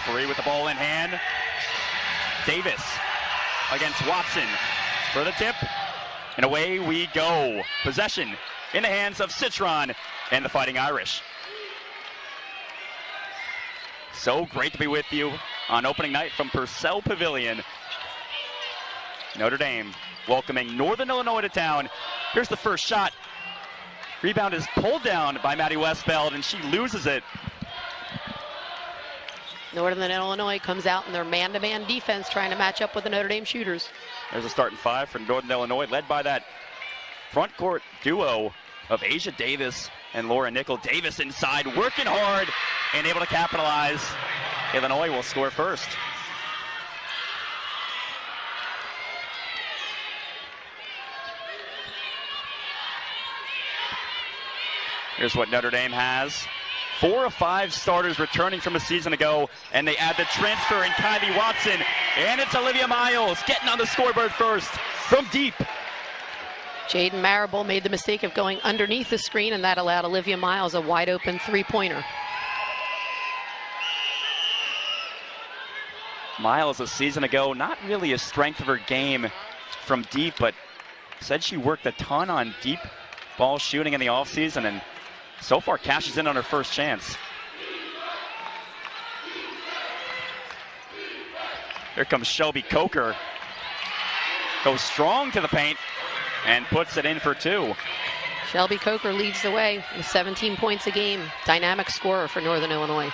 referee with the ball in hand. Davis against Watson for the tip. And away we go. Possession in the hands of Citron and the Fighting Irish. So great to be with you on opening night from Purcell Pavilion. Notre Dame welcoming Northern Illinois to town. Here's the first shot. Rebound is pulled down by Maddie Westfeld, and she loses it. Northern Illinois comes out in their man-to-man defense trying to match up with the Notre Dame shooters. There's a starting five for Northern Illinois, led by that front court duo of Asia Davis and Laura Nickel. Davis inside, working hard, and able to capitalize. Illinois will score first. Here's what Notre Dame has. 4 of 5 starters returning from a season ago, and they add the transfer in Kylie Watson, and it's Olivia Miles getting on the scoreboard first from deep. Jaden Marable made the mistake of going underneath the screen, and that allowed Olivia Miles a wide open three-pointer. Miles a season ago, not really a strength of her game from deep, but said she worked a ton on deep ball shooting in the offseason, and so far cashes in on her first chance. Here comes Shelby Coker. Goes strong to the paint and puts it in for 2. Shelby Coker leads the way with 17 points a game. Dynamic scorer for Northern Illinois.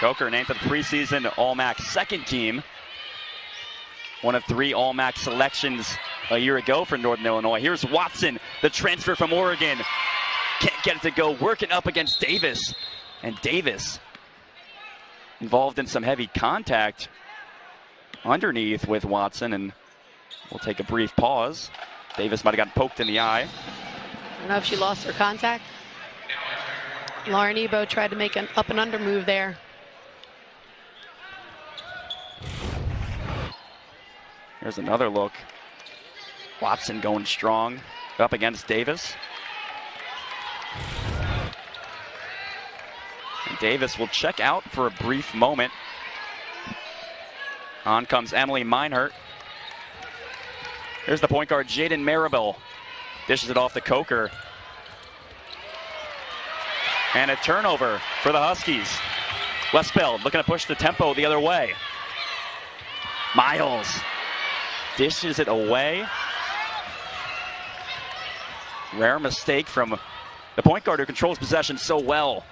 Coker named to the preseason All-MAC second team. One of 3 All-MAC selections a year ago for Northern Illinois. Here's Watson, the transfer from Oregon. Can't get it to go, working up against Davis. And Davis involved in some heavy contact underneath with Watson, and we'll take a brief pause. Davis might have gotten poked in the eye. I don't know if she lost her contact. Lauren Ebo tried to make an up and under move there. Here's another look. Watson going strong up against Davis. And Davis will check out for a brief moment. On comes Emily Meinert. Here's the point guard, Jaden Marable. Dishes it off to Coker. And a turnover for the Huskies. Westfeld looking to push the tempo the other way. Miles dishes it away. Rare mistake from the point guard who controls possession so well.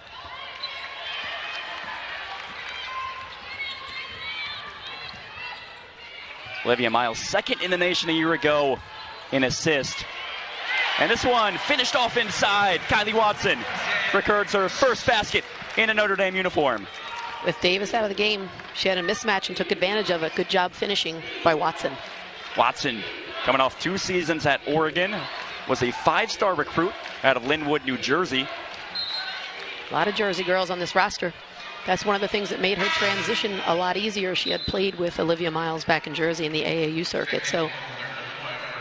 Olivia Miles, second in the nation a year ago in assist. And this one finished off inside. Kylie Watson records her first basket in a Notre Dame uniform. With Davis out of the game, she had a mismatch and took advantage of it. Good job finishing by Watson. Watson coming off 2 seasons at Oregon, was a 5-star recruit out of Linwood, New Jersey. A lot of Jersey girls on this roster. That's one of the things that made her transition a lot easier. She had played with Olivia Miles back in Jersey in the AAU circuit, so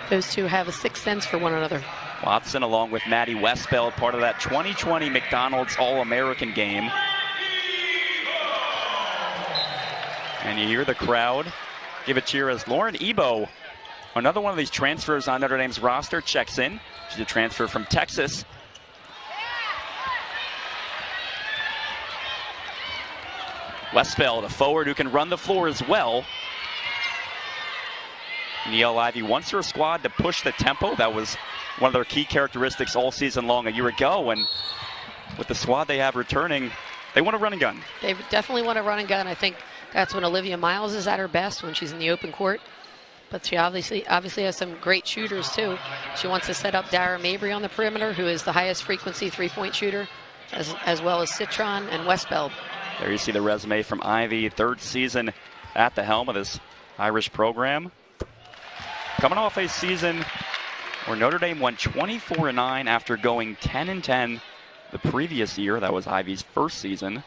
those two have a sixth sense for one another. Watson, along with Maddie Westfeld, part of that 2020 McDonald's All-American game. And you hear the crowd give a cheer as Lauren Ebo, another one of these transfers on Notre Dame's roster, checks in. She's a transfer from Texas. Westfeld, a forward who can run the floor as well. Neil Ivey wants her squad to push the tempo. That was one of their key characteristics all season long a year ago. And with the squad they have returning, they want to run and gun. They definitely want to run and gun. I think that's when Olivia Miles is at her best, when she's in the open court. But she obviously has some great shooters too. She wants to set up Dara Mabry on the perimeter, who is the highest frequency three-point shooter, as well as Citron and Westfeld. There you see the resume from Ivy, 3rd season at the helm of this Irish program. Coming off a season where Notre Dame went 24-9 after going 10-10 the previous year. That was Ivy's first season.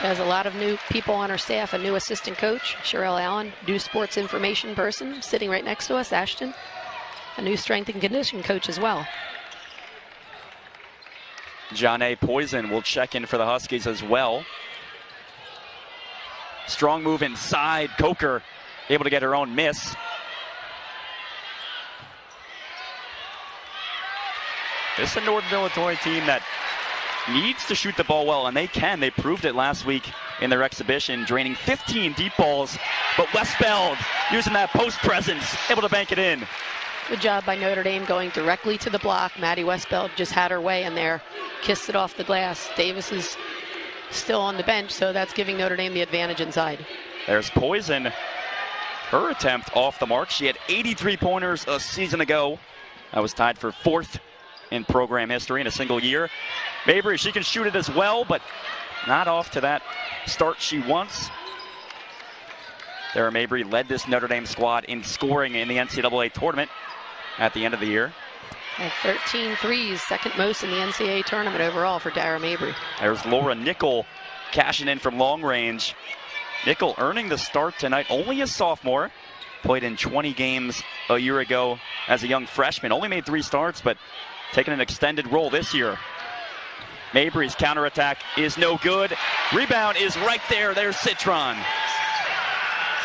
She has a lot of new people on her staff, a new assistant coach, Sherelle Allen, new sports information person sitting right next to us, Ashton, a new strength and conditioning coach as well. Johnny Poison will check in for the Huskies as well. Strong move inside. Coker able to get her own miss. This is a Northern Illinois team that needs to shoot the ball well, and they can. They proved it last week in their exhibition, draining 15 deep balls. But Westbeld using that post presence, able to bank it in. Good job by Notre Dame going directly to the block. Maddie Westbeld just had her way in there, kissed it off the glass. Davis is still on the bench, so that's giving Notre Dame the advantage inside. There's Poison. Her attempt off the mark. She had 83 pointers a season ago. That was tied for 4th in program history in a single year. Mabry, she can shoot it as well, but not off to that start she wants. Sarah Mabry led this Notre Dame squad in scoring in the NCAA tournament at the end of the year. And 13 threes, second most in the NCAA tournament overall for Dara Mabry. There's Laura Nickel cashing in from long range. Nickel earning the start tonight, only a sophomore. Played in 20 games a year ago as a young freshman. Only made 3 starts, but taking an extended role this year. Mabry's counterattack is no good. Rebound is right there. There's Citron.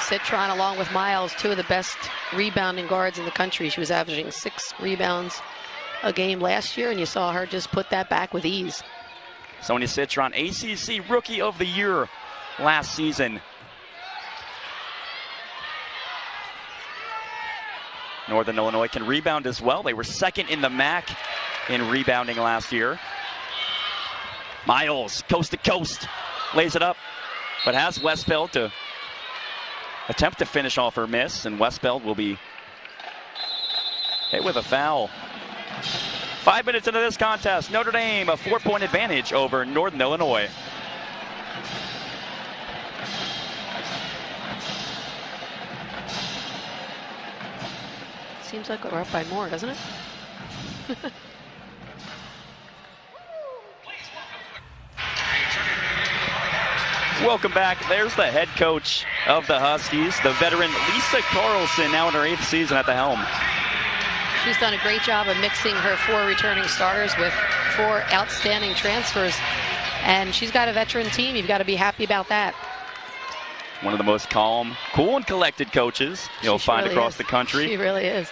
Citron, along with Miles, 2 of the best rebounding guards in the country. She was averaging 6 rebounds a game last year, and you saw her just put that back with ease. Sonia Citron, ACC Rookie of the Year last season. Northern Illinois can rebound as well. They were second in the MAC in rebounding last year. Miles, coast to coast, lays it up, but has Westbeld to attempt to finish off her miss, and Westbeld will be hit with a foul. 5 minutes into this contest, Notre Dame a 4-point advantage over Northern Illinois. Seems like we're up by more, doesn't it? Welcome back. There's the head coach of the Huskies, the veteran Lisa Carlson, now in her 8th season at the helm. She's done a great job of mixing her 4 returning starters with 4 outstanding transfers. And she's got a veteran team. You've got to be happy about that. One of the most calm, cool, and collected coaches you'll find really across is. the country. She really is.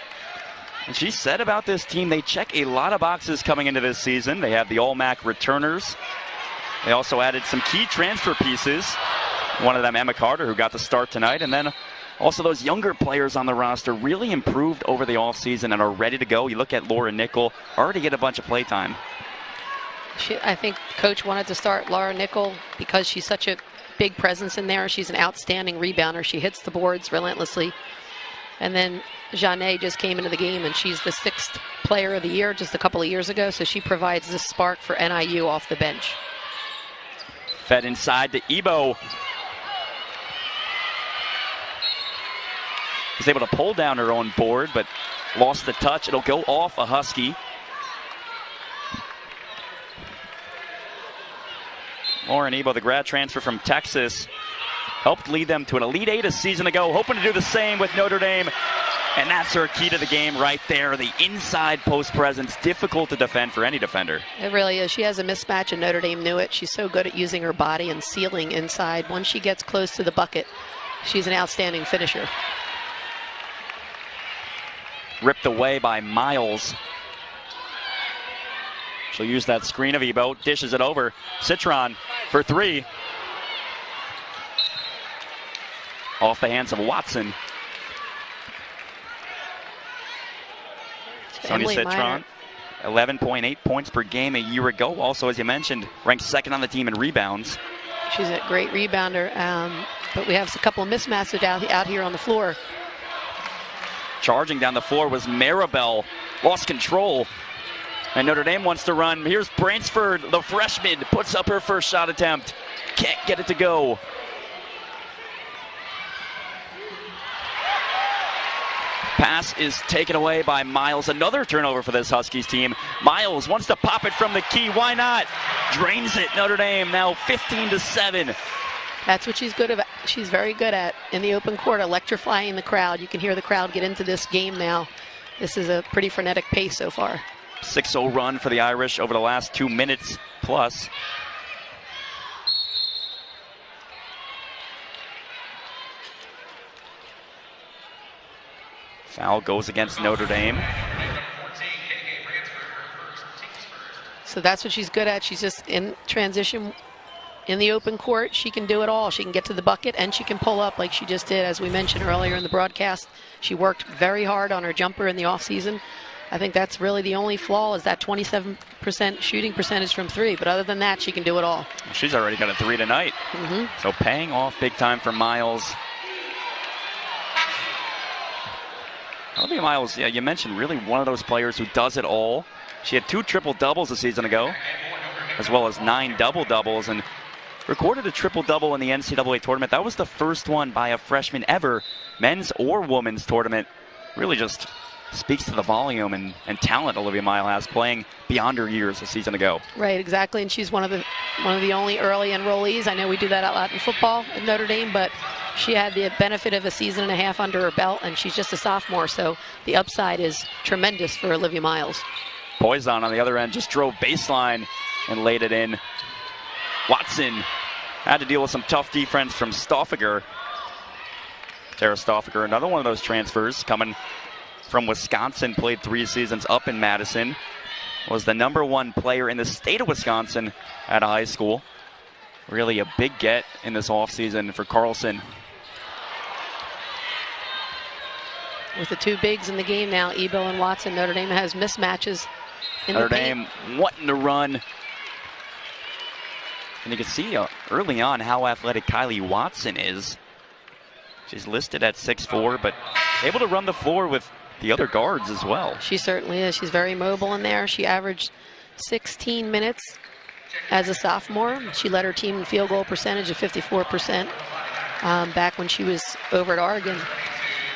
And she said about this team, they check a lot of boxes coming into this season. They have the All-MAC returners. They also added some key transfer pieces. One of them, Emma Carter, who got the start tonight. And then also those younger players on the roster really improved over the offseason and are ready to go. You look at Laura Nickel, already get a bunch of play time. I think Coach wanted to start Laura Nickel because she's such a big presence in there. She's an outstanding rebounder. She hits the boards relentlessly. And then Jeanne just came into the game, and she's the 6th player of the year just a couple of years ago. So she provides this spark for NIU off the bench. Fed inside to Ebo. Was able to pull down her own board, but lost the touch. It'll go off a Husky. Lauren Ebo, the grad transfer from Texas, helped lead them to an Elite 8 a season ago, hoping to do the same with Notre Dame. And that's her key to the game right there. The inside post presence, difficult to defend for any defender. It really is. She has a mismatch, and Notre Dame knew it. She's so good at using her body and sealing inside. Once she gets close to the bucket, she's an outstanding finisher. Ripped away by Miles. She'll use that screen of Ebo, dishes it over. Citron for 3. Off the hands of Watson. Sonia Citron, 11.8 points per game a year ago. Also, as you mentioned, ranked 2nd on the team in rebounds. She's a great rebounder, but we have a couple of mismatches out here on the floor. Charging down the floor was Maribel. Lost control. And Notre Dame wants to run. Here's Bransford, the freshman, puts up her first shot attempt. Can't get it to go. Pass is taken away by Miles. Another turnover for this Huskies team. Miles wants to pop it from the key. Why not? Drains it. Notre Dame now 15-7. That's what she's good at. She's very good at in the open court, electrifying the crowd. You can hear the crowd get into this game now. This is a pretty frenetic pace so far. 6-0 run for the Irish over the last 2 minutes plus. Foul goes against Notre Dame. So that's what she's good at. She's just in transition in the open court. She can do it all. She can get to the bucket and she can pull up like she just did, as we mentioned earlier in the broadcast. She worked very hard on her jumper in the offseason. I think that's really the only flaw, is that 27% shooting percentage from three. But other than that, she can do it all. She's already got a 3 tonight. So paying off big time for Miles. Olivia Miles, yeah, you mentioned really one of those players who does it all. She had 2 triple-doubles a season ago, as well as 9 double-doubles, and recorded a triple-double in the NCAA tournament. That was the first one by a freshman ever, men's or women's tournament. Really just speaks to the volume and talent Olivia Miles has, playing beyond her years a season ago. Right, exactly, and she's one of the only early enrollees. I know we do that a lot in football at Notre Dame, but she had the benefit of a season and a half under her belt, and she's just a sophomore, so the upside is tremendous for Olivia Miles. Poison on the other end just drove baseline and laid it in. Watson had to deal with some tough defense from Stoffager. Tara Stoffager, another one of those transfers coming from Wisconsin, played 3 seasons up in Madison. Was the #1 player in the state of Wisconsin at a high school. Really a big get in this offseason for Carlson. With the 2 bigs in the game now, Ebo and Watson, Notre Dame has mismatches in Notre the paint. Dame wanting to run. And you can see early on how athletic Kylie Watson is. She's listed at 6'4", but able to run the floor with the other guards as well. She certainly is. She's very mobile in there. She averaged 16 minutes as a sophomore. She led her team in field goal percentage of 54% back when she was over at Oregon.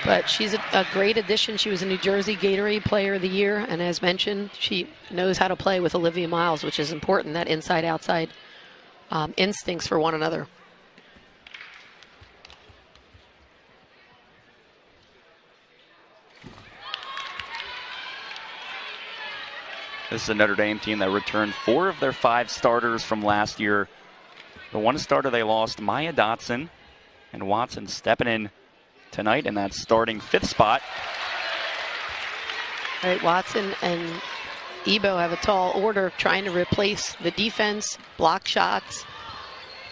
But she's a great addition. She was a New Jersey Gatorade Player of the Year, and as mentioned, she knows how to play with Olivia Miles, which is important, that inside-outside instincts for one another. This is a Notre Dame team that returned 4 of their 5 starters from last year. The one starter they lost, Maya Dotson, and Watson stepping in tonight in that starting 5th spot. All right, Watson and Ebo have a tall order trying to replace the defense, block shots,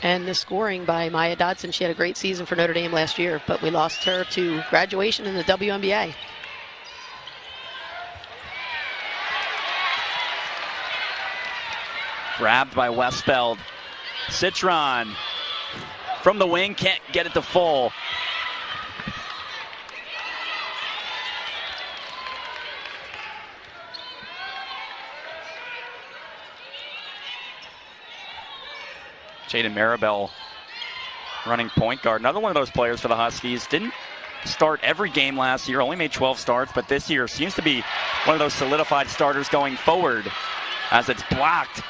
and the scoring by Maya Dotson. She had a great season for Notre Dame last year, but we lost her to graduation in the WNBA. Grabbed by Westfeld. Citron from the wing, can't get it to fall. Jaden Maribel running point guard. Another one of those players for the Huskies. Didn't start every game last year, only made 12 starts, but this year seems to be one of those solidified starters going forward as it's blocked.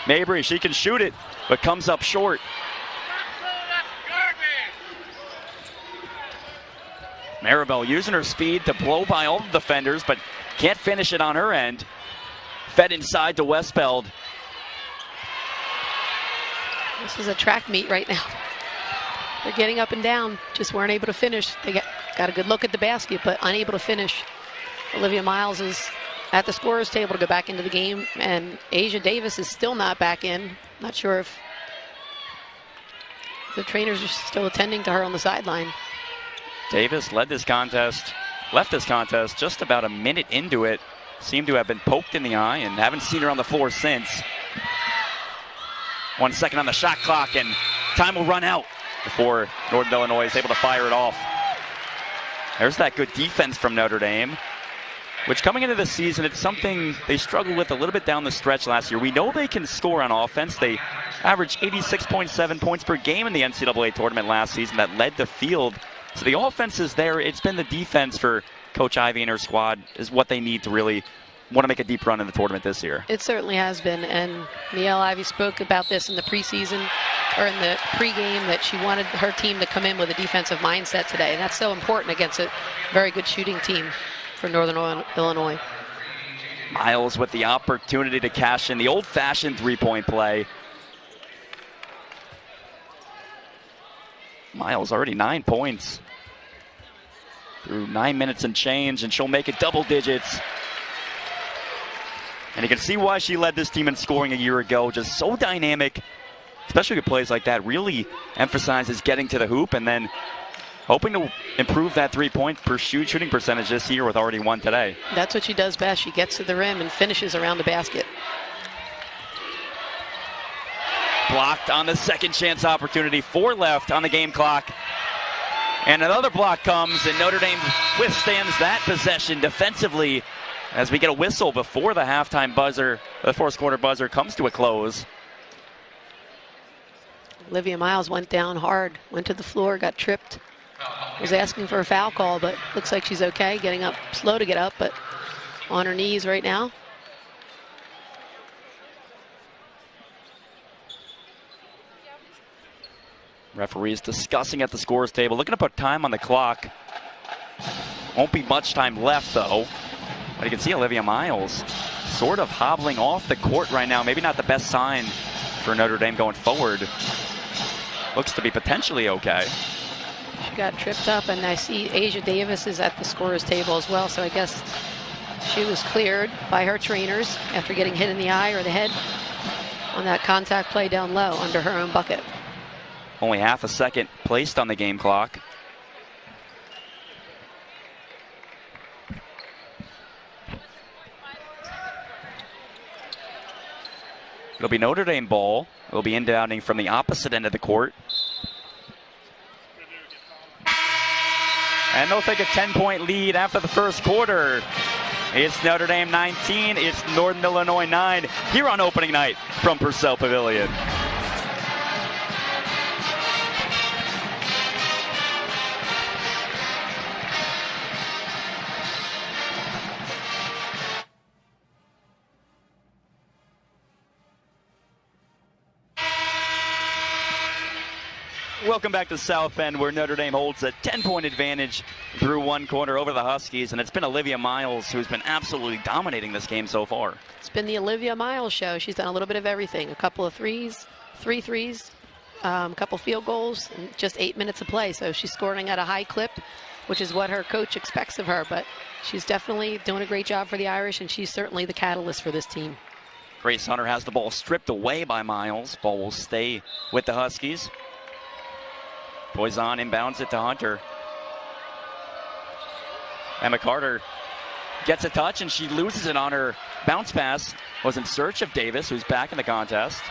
Mabry, she can shoot it, but comes up short. Maribel using her speed to blow by all the defenders, but can't finish it on her end. Fed inside to Westfeld. This is a track meet right now. They're getting up and down, just weren't able to finish. They got a good look at the basket, but unable to finish. Olivia Miles is at the scorer's table to go back into the game, and Asia Davis is still not back in. Not sure if the trainers are still attending to her on the sideline. Davis left this contest just about a minute into it. Seemed to have been poked in the eye and haven't seen her on the floor since. 1 second on the shot clock, and time will run out before Northern Illinois is able to fire it off. There's that good defense from Notre Dame, which coming into the season, it's something they struggled with a little bit down the stretch last year. We know they can score on offense. They averaged 86.7 points per game in the NCAA tournament last season. That led the field. So the offense is there. It's been the defense for Coach Ivey and her squad is what they need to really want to make a deep run in the tournament this year. It certainly has been, and Mielle Ivey spoke about this in the preseason, or in the pregame, that she wanted her team to come in with a defensive mindset today, and that's so important against a very good shooting team for Northern Illinois. Miles with the opportunity to cash in the old-fashioned three-point play. Miles already 9 points through 9 minutes and change, and she'll make it double digits. And you can see why she led this team in scoring a year ago. Just so dynamic, especially with plays like that. Really emphasizes getting to the hoop and then hoping to improve that three-point shooting percentage this year with already one today. That's what she does best. She gets to the rim and finishes around the basket. Blocked on the second chance opportunity. 4 left on the game clock. And another block comes, and Notre Dame withstands that possession defensively as we get a whistle before the halftime buzzer, the fourth quarter buzzer comes to a close. Olivia Miles went down hard, went to the floor, got tripped. Was asking for a foul call, but looks like she's okay. Getting up, slow to get up, but on her knees right now. Referees discussing at the scores table, looking to put time on the clock. Won't be much time left though. But you can see Olivia Miles sort of hobbling off the court right now. Maybe not the best sign for Notre Dame going forward. Looks to be potentially okay. She got tripped up, and I see Asia Davis is at the scorer's table as well, so I guess she was cleared by her trainers after getting hit in the eye or the head on that contact play down low under her own bucket. Only half a second placed on the game clock. It'll be Notre Dame ball. It'll be inbounding from the opposite end of the court. And they'll take a 10-point lead after the first quarter. It's Notre Dame 19, it's Northern Illinois 9 here on opening night from Purcell Pavilion. Welcome back to South Bend, where Notre Dame holds a 10-point advantage through one quarter over the Huskies, and it's been Olivia Miles who's been absolutely dominating this game so far. It's been the Olivia Miles show. She's done a little bit of everything. A couple of threes, 3 threes, a couple field goals, and just 8 minutes of play. So she's scoring at a high clip, which is what her coach expects of her. But she's definitely doing a great job for the Irish, and she's certainly the catalyst for this team. Grace Hunter has the ball stripped away by Miles. Ball will stay with the Huskies. Poison inbounds it to Hunter. Emma Carter gets a touch, and she loses it on her bounce pass. Was in search of Davis, who's back in the contest.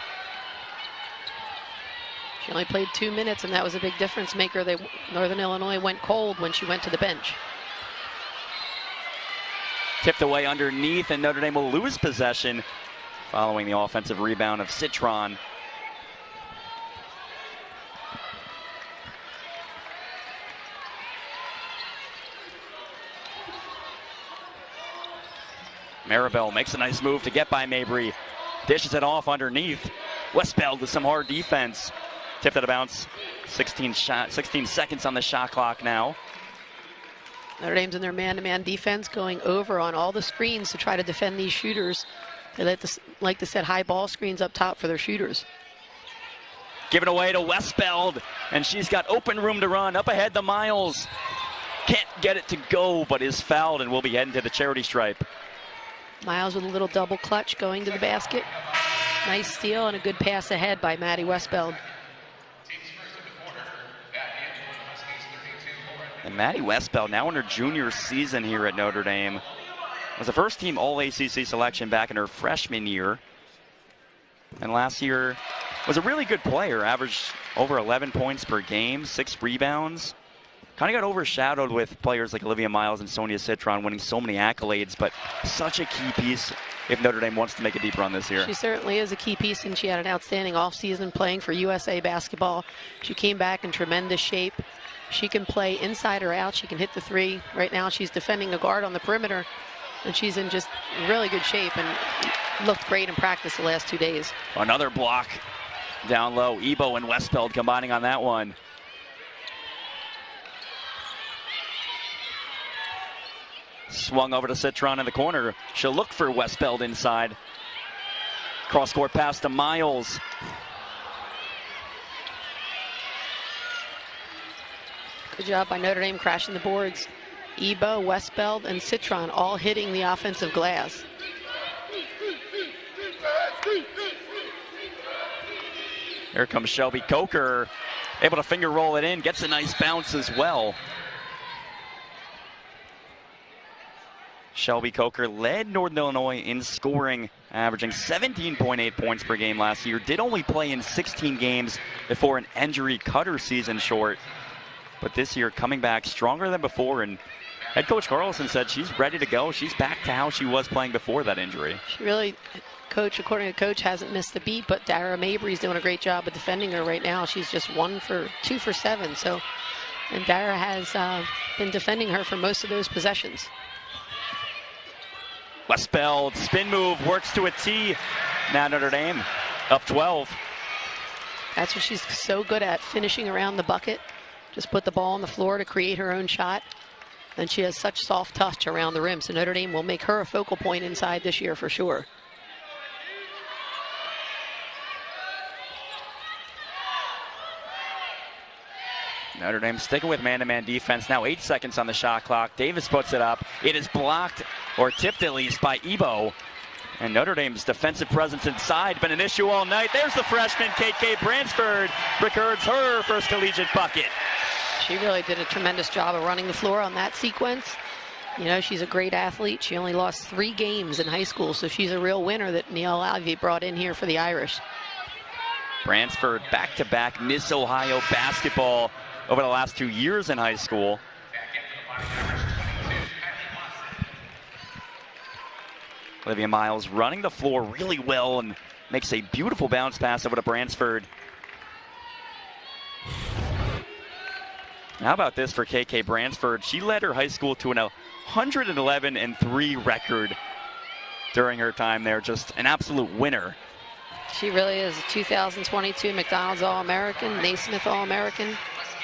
She only played 2 minutes, and that was a big difference maker. Northern Illinois went cold when she went to the bench. Tipped away underneath, and Notre Dame will lose possession following the offensive rebound of Citron. Maribel makes a nice move to get by Mabry. Dishes it off underneath. Westbeld with some hard defense. Tipped out of bounds. 16 seconds on the shot clock now. Notre Dame's in their man-to-man defense, going over on all the screens to try to defend these shooters. They like to set high ball screens up top for their shooters. Given away to Westbeld, and she's got open room to run. Up ahead to Miles. Can't get it to go, but is fouled and will be heading to the charity stripe. Miles with a little double clutch going to the basket. Nice steal and a good pass ahead by Maddie Westbeld. And Maddie Westbeld, now in her junior season here at Notre Dame, was a first-team All-ACC selection back in her freshman year. And last year was a really good player, averaged over 11 points per game, 6 rebounds. Kind of got overshadowed with players like Olivia Miles and Sonia Citron winning so many accolades, but such a key piece if Notre Dame wants to make a deep run this year. She certainly is a key piece, and she had an outstanding offseason playing for USA basketball. She came back in tremendous shape. She can play inside or out. She can hit the three. Right now she's defending a guard on the perimeter, and she's in just really good shape and looked great in practice the last 2 days. Another block down low. Ebo and Westbeld combining on that one. Swung over to Citron in the corner. She'll look for Westbeld inside. Cross-court pass to Miles. Good job by Notre Dame crashing the boards. Ebo, Westbeld, and Citron all hitting the offensive glass. Here comes Shelby Coker, able to finger roll it in, gets a nice bounce as well. Shelby Coker led Northern Illinois in scoring, averaging 17.8 points per game last year. Did only play in 16 games before an injury cut her season short. But this year coming back stronger than before, and head coach Carlson said she's ready to go. She's back to how she was playing before that injury. She really, according to coach, hasn't missed a beat, but Dara Mabry's doing a great job of defending her right now. She's just 2 for 7. So, and Dara has been defending her for most of those possessions. Westbeld, spin move, works to a T. Now Notre Dame up 12. That's what she's so good at, finishing around the bucket. Just put the ball on the floor to create her own shot. And she has such soft touch around the rim. So Notre Dame will make her a focal point inside this year for sure. Notre Dame sticking with man-to-man defense. Now 8 seconds on the shot clock. Davis puts it up. It is blocked, or tipped at least, by Ebo. And Notre Dame's defensive presence inside been an issue all night. There's the freshman, KK Bransford, records her first collegiate bucket. She really did a tremendous job of running the floor on that sequence. You know, she's a great athlete. She only lost 3 games in high school, so she's a real winner that Neil Ivey brought in here for the Irish. Bransford back-to-back Miss Ohio basketball over the last 2 years in high school. Olivia Miles running the floor really well and makes a beautiful bounce pass over to Bransford. How about this for KK Bransford? She led her high school to an 111-3 record during her time there. Just an absolute winner. She really is a 2022 McDonald's All-American, Naismith All-American,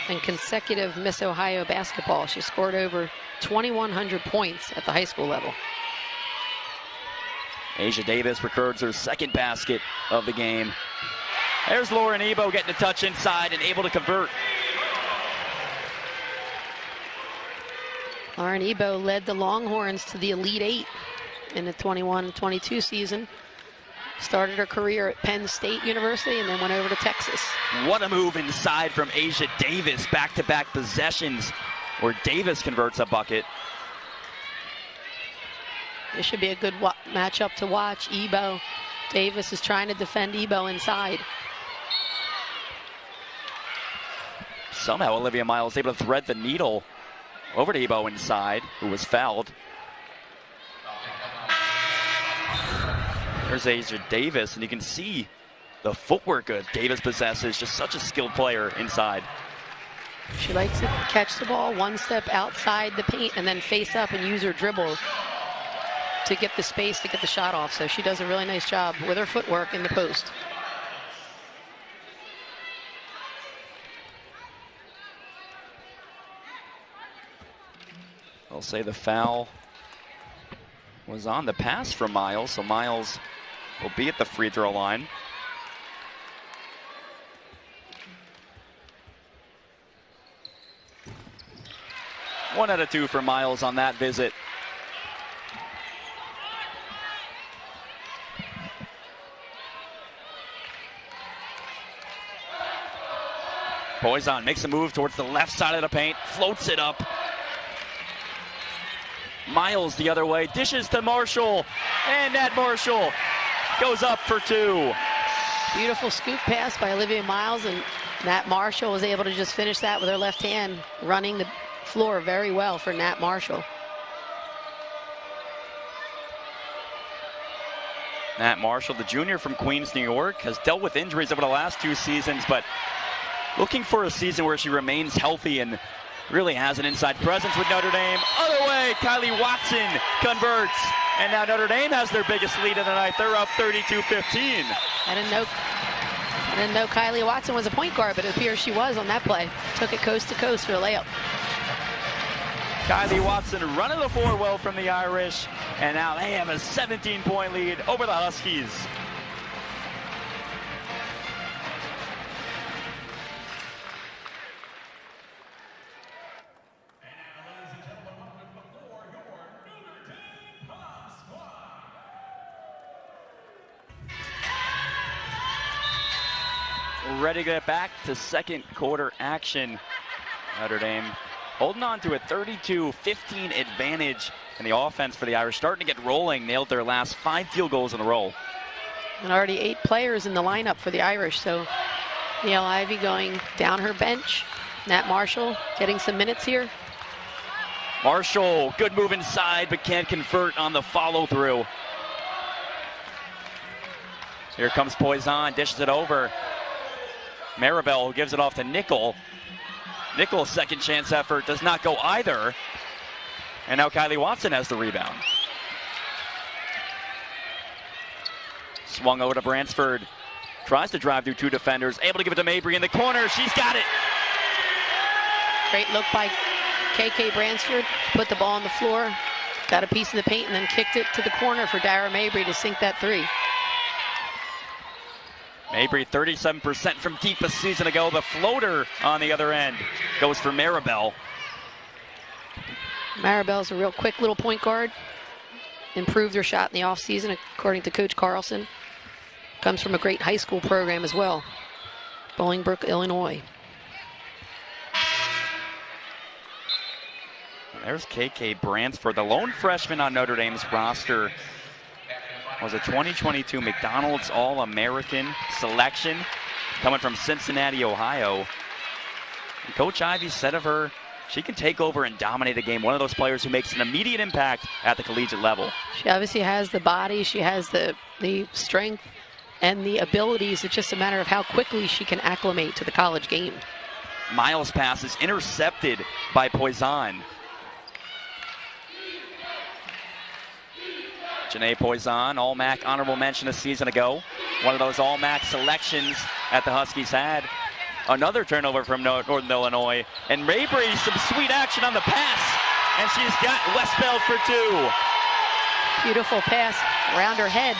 and consecutive Miss Ohio basketball. She scored over 2,100 points at the high school level. Asia Davis records her second basket of the game. There's Lauren Ebo getting a touch inside and able to convert. Lauren Ebo led the Longhorns to the Elite 8 in the 21-22 season. Started her career at Penn State University and then went over to Texas. What a move inside from Asia Davis. Back-to-back possessions where Davis converts a bucket. This should be a good matchup to watch. Ebo. Davis is trying to defend Ebo inside. Somehow Olivia Miles able to thread the needle over to Ebo inside, who was fouled. There's Asia Davis, and you can see the footwork that Davis possesses. Just such a skilled player inside. She likes to catch the ball one step outside the paint and then face up and use her dribble to get the space to get the shot off. So she does a really nice job with her footwork in the post. I'll say the foul was on the pass from Miles, so Miles will be at the free throw line. One out of 2 for Miles on that visit. Poison makes a move towards the left side of the paint, floats it up. Miles the other way, dishes to Marshall, and Nat Marshall goes up for 2. Beautiful scoop pass by Olivia Miles, and Nat Marshall was able to just finish that with her left hand, running the floor very well for Nat Marshall. Nat Marshall, the junior from Queens, New York, has dealt with injuries over the last 2 seasons, but looking for a season where she remains healthy and really has an inside presence with Notre Dame. Other way, Kylie Watson converts. And now Notre Dame has their biggest lead of the night. They're up 32-15. I didn't know Kylie Watson was a point guard, but it appears she was on that play. Took it coast to coast for a layup. Kylie Watson running the floor well from the Irish, and now they have a 17-point lead over the Huskies. Ready to get back to second quarter action. Notre Dame holding on to a 32-15 advantage in the offense for the Irish. Starting to get rolling, nailed their last 5 field goals in a row. And already 8 players in the lineup for the Irish. So Niele Ivey going down her bench. Nat Marshall getting some minutes here. Marshall, good move inside, but can't convert on the follow through. Here comes Poison, dishes it over. Maribel gives it off to Nickel. Nickel's second chance effort does not go either. And now Kylie Watson has the rebound. Swung over to Bransford. Tries to drive through 2 defenders. Able to give it to Mabry in the corner. She's got it. Great look by KK Bransford. Put the ball on the floor. Got a piece of the paint and then kicked it to the corner for Dara Mabry to sink that 3. Mabry 37% from deep a season ago. The floater on the other end goes for Maribel. Maribel's a real quick little point guard. Improved her shot in the offseason, according to Coach Carlson. Comes from a great high school program as well. Bolingbrook, Illinois. There's KK Bransford, the lone freshman on Notre Dame's roster. Was a 2022 McDonald's All-American selection, coming from Cincinnati, Ohio. And Coach Ivey said of her, she can take over and dominate a game. One of those players who makes an immediate impact at the collegiate level. She obviously has the body, she has the strength and the abilities. It's just a matter of how quickly she can acclimate to the college game. Miles' pass is intercepted by Poison. Janae Poison, All-MAC honorable mention a season ago. One of those All-MAC selections that the Huskies had. Another turnover from Northern Illinois. And Mabry, some sweet action on the pass. And she's got Westbeld for 2. Beautiful pass around her head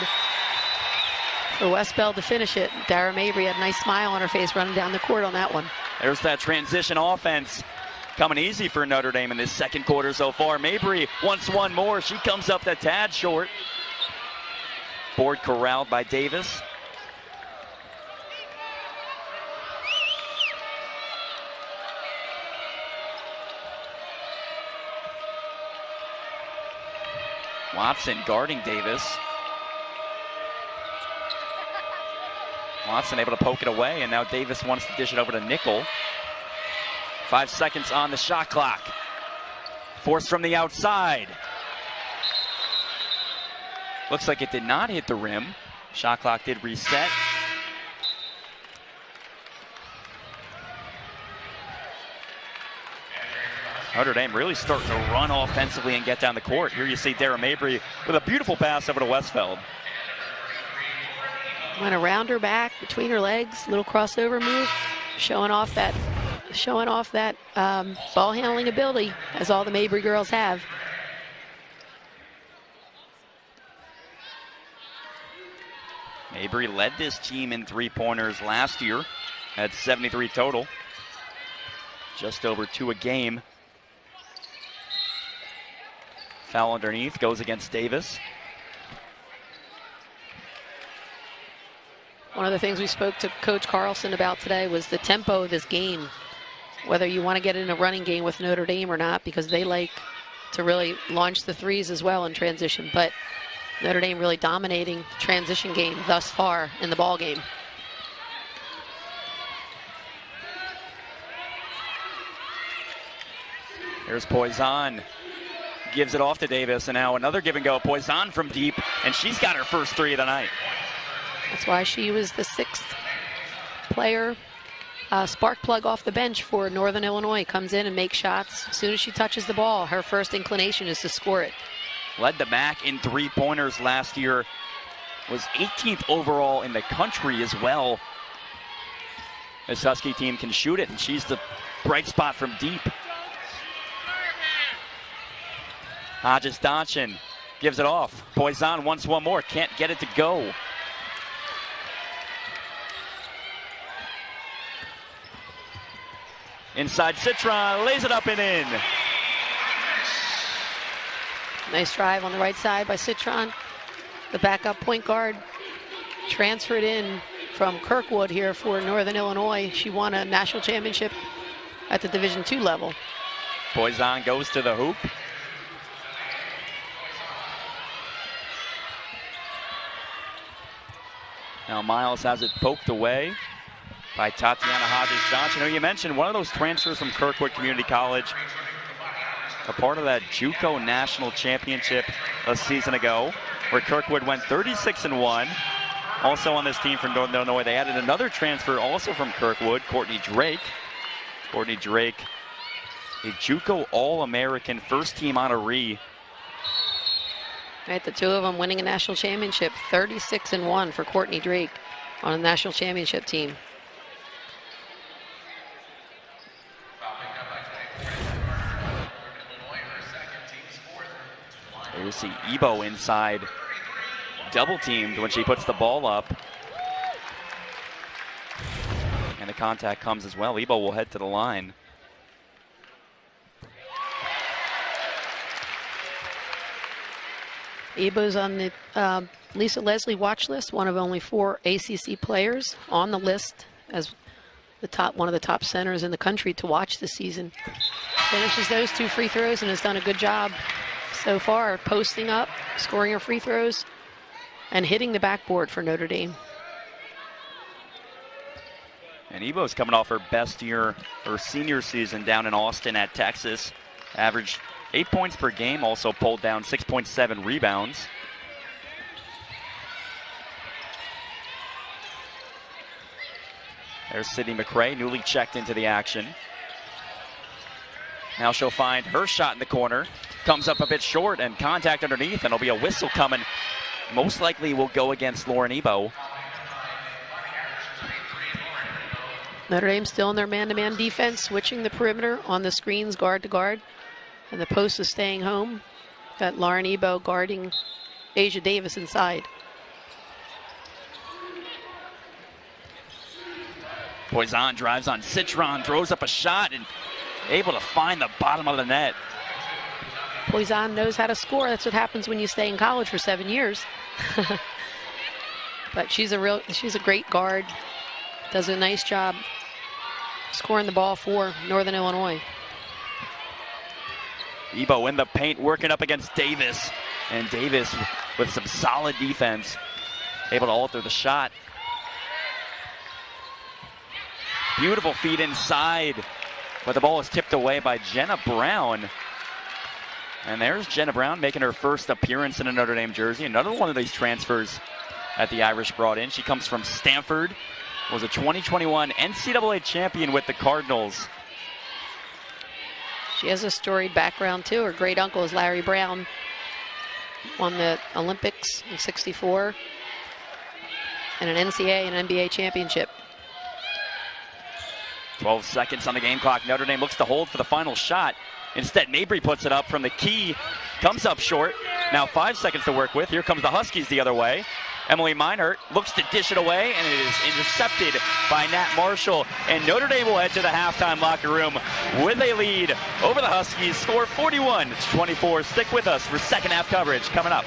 for Westbeld to finish it. Dara Mabry had a nice smile on her face running down the court on that one. There's that transition offense coming easy for Notre Dame in this second quarter so far. Mabry wants one more. She comes up a tad short. Board corralled by Davis. Watson guarding Davis. Watson able to poke it away, and now Davis wants to dish it over to Nickel. 5 seconds on the shot clock. Forced from the outside. Looks like it did not hit the rim. Shot clock did reset. Notre Dame really starting to run offensively and get down the court. Here you see Dara Mabry with a beautiful pass over to Westfeld. Went around her back, between her legs, little crossover move, showing off that ball handling ability, as all the Mabry girls have. Mabry led this team in 3-pointers last year, had 73 total, just over 2 a game. Foul underneath, goes against Davis. One of the things we spoke to Coach Carlson about today was the tempo of this game. Whether you want to get in a running game with Notre Dame or not, because they like to really launch the threes as well in transition. But Notre Dame really dominating transition game thus far in the ball game. Here's Poison. Gives it off to Davis, and now another give and go. Poison from deep, and she's got her first 3 of the night. That's why she was the 6th player. Spark plug off the bench for Northern Illinois. Comes in and makes shots. As soon as she touches the ball, her first inclination is to score it. Led the MAC in 3-pointers last year. Was 18th overall in the country as well. This Husky team can shoot it, and she's the bright spot from deep. Hodges Donchin gives it off. Poison wants one more, can't get it to go. Inside Citron, lays it up and in. Nice drive on the right side by Citron. The backup point guard transferred in from Kirkwood here for Northern Illinois. She won a national championship at the Division II level. Poison goes to the hoop. Now Miles has it poked away by Tatiana Hodges-Johnson, who you mentioned, one of those transfers from Kirkwood Community College, a part of that JUCO National Championship a season ago, where Kirkwood went 36-1. Also on this team from Northern Illinois, they added another transfer also from Kirkwood, Courtney Drake. Courtney Drake, a JUCO All-American, first-team honoree. Right, the two of them winning a national championship, 36-1 for Courtney Drake on a national championship team. You see Ebo inside, double teamed when she puts the ball up. And the contact comes as well. Ebo will head to the line. Ebo's on the Lisa Leslie watch list, one of only 4 ACC players on the list as one of the top centers in the country to watch this season. Finishes those 2 free throws and has done a good job so far, posting up, scoring her free throws, and hitting the backboard for Notre Dame. And Ebo's coming off her best year, her senior season down in Austin at Texas. Averaged 8 points per game, also pulled down 6.7 rebounds. There's Sydney McCray, newly checked into the action. Now she'll find her shot in the corner. Comes up a bit short and contact underneath, and it'll be a whistle coming. Most likely will go against Lauren Ebo. Notre Dame still in their man-to-man defense, switching the perimeter on the screens guard to guard. And the post is staying home. Got Lauren Ebo guarding Asia Davis inside. Poison drives on Citron, throws up a shot, and able to find the bottom of the net. Poison knows how to score. That's what happens when you stay in college for 7 years. But she's a great guard. Does a nice job scoring the ball for Northern Illinois. Ebo in the paint, working up against Davis. And Davis with some solid defense, able to alter the shot. Beautiful feed inside, but the ball is tipped away by Jenna Brown. And there's Jenna Brown making her first appearance in a Notre Dame jersey. Another one of these transfers that the Irish brought in. She comes from Stanford, was a 2021 NCAA champion with the Cardinals. She has a storied background too. Her great uncle is Larry Brown. Won the Olympics in '64 and an NCAA and NBA championship. 12 seconds on the game clock. Notre Dame looks to hold for the final shot. Instead, Mabry puts it up from the key. Comes up short. Now 5 seconds to work with. Here comes the Huskies the other way. Emily Meinert looks to dish it away, and it is intercepted by Nat Marshall. And Notre Dame will head to the halftime locker room with a lead over the Huskies. Score 41-24. Stick with us for second half coverage coming up.